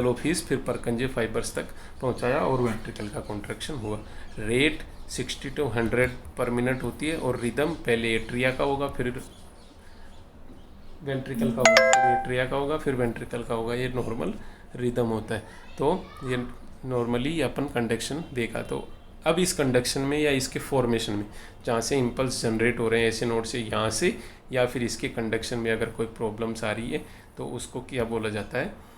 ऑफ हिस फिर परकंजे फाइबर्स तक पहुंचाया और वेंट्रिकल का कॉन्ट्रैक्शन हुआ। रेट 60 to 100 पर मिनट होती है और रिदम पहले एट्रिया का होगा, फिर वेंट्रिकल का होगा, फिर एट्रिया का होगा, फिर वेंट्रिकल का होगा। ये नॉर्मल रिदम होता है। तो ये नॉर्मली अपन कंडक्शन देखा। तो अब इस कंडक्शन में या इसके फॉर्मेशन में जहाँ से इम्पल्स जनरेट हो रहे हैं ऐसे नोड से, यहाँ से, या फिर इसके कंडक्शन में अगर कोई प्रॉब्लम्स आ रही है तो उसको क्या बोला जाता है,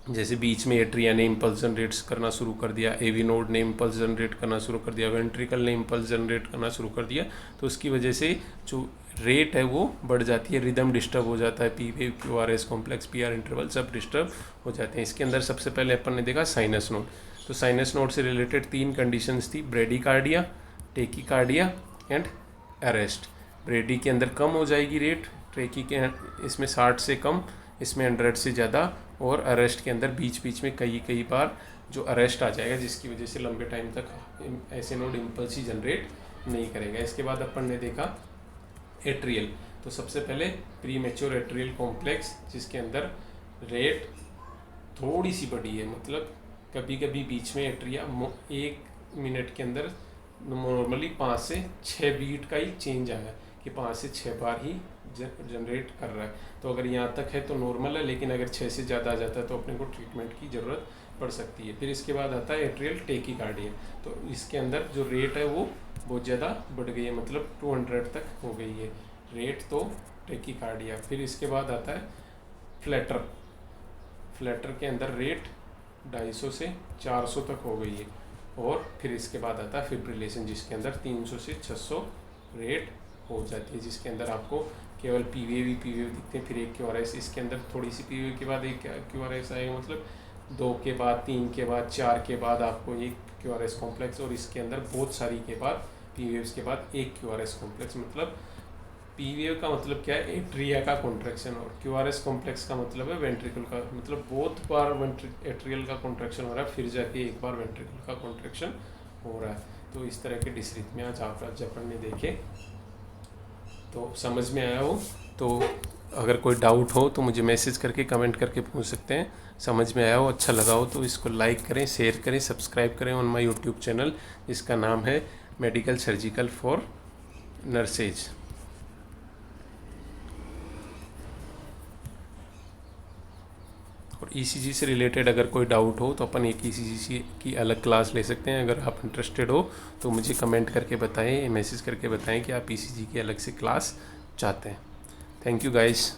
जैसे बीच में एट्रिया ने इम्पल्स जनरेट करना शुरू कर दिया, AV नोड ने इम्पल्स जनरेट करना शुरू कर दिया, वेंट्रिकल ने इम्पल्स जनरेट करना शुरू कर दिया, तो उसकी वजह से जो रेट है वो बढ़ जाती है, रिदम डिस्टर्ब हो जाता है, P wave, QRS complex, PR interval सब डिस्टर्ब हो जाते हैं। इसके अंदर सबसे पहले अपन ने देखा साइनस नोड। तो साइनस नोड से रिलेटेड 3 कंडीशंस थी, ब्रेडिकार्डिया, टेकिकार्डिया एंड अरेस्ट। ब्रेडी के अंदर कम हो जाएगी रेट, टेकी के इसमें 60 से कम, इसमें 100 से ज़्यादा, और अरेस्ट के अंदर बीच बीच में कई बार जो अरेस्ट आ जाएगा, जिसकी वजह से लंबे टाइम तक ऐसे नोड इम्पल्स ही जनरेट नहीं करेगा। इसके बाद अपन ने देखा एट्रियल। तो सबसे पहले प्री मैच्योर एट्रियल कॉम्प्लेक्स, जिसके अंदर रेट थोड़ी सी बड़ी है, मतलब कभी कभी बीच में एट्रिया 1 मिनट के अंदर नॉर्मली 5 से 6 बीट का ही चेंज आया कि 5 से 6 बार ही जनरेट कर रहा है। तो अगर यहाँ तक है तो नॉर्मल है, लेकिन अगर 6 से ज़्यादा आ जाता है तो अपने को ट्रीटमेंट की ज़रूरत पड़ सकती है। फिर इसके बाद आता है एट्रियल टेकिकार्डिया। तो इसके अंदर जो रेट है वो बहुत ज़्यादा बढ़ गई है, मतलब 200 तक हो गई है रेट, तो टेकिकार्डिया। फिर इसके बाद आता है फ्लैटर के अंदर रेट 250 से 400 तक हो गई है। और फिर इसके बाद आता है फिब्रिलेशन, जिसके अंदर 300 से 600 रेट हो जाती है, जिसके अंदर आपको केवल पी वेव दिखते हैं, फिर एक QRS, इसके अंदर थोड़ी सी पी वेव के बाद एक QRS आएगा, मतलब 2 के बाद 3 के बाद 4 के बाद आपको एक QRS कॉम्प्लेक्स, और इसके अंदर बहुत सारी के बाद पी वेव्स के बाद एक QRS कॉम्प्लेक्स। मतलब पी वेव का मतलब क्या है, एट्रिया का कॉन्ट्रैक्शन, और QRS कॉम्प्लेक्स का मतलब है वेंट्रिकल का, मतलब बहुत बार एट्रियल का कॉन्ट्रैक्शन हो रहा है, फिर जाके एक बार वेंट्रिकल का कॉन्ट्रैक्शन हो रहा है। तो इस तरह के डिसरिथमिया आज अपन ने देखे। तो समझ में आया हो तो अगर कोई डाउट हो तो मुझे मैसेज करके कमेंट करके पूछ सकते हैं। समझ में आया हो, अच्छा लगा हो तो इसको लाइक करें, शेयर करें, सब्सक्राइब करें ऑन माय यूट्यूब चैनल, जिसका नाम है मेडिकल सर्जिकल फॉर नर्सेज। और ECG से रिलेटेड अगर कोई डाउट हो तो अपन एक ECG की अलग क्लास ले सकते हैं। अगर आप इंटरेस्टेड हो तो मुझे कमेंट करके बताएं, मैसेज करके बताएं कि आप ECG की अलग से क्लास चाहते हैं। Thank you guys.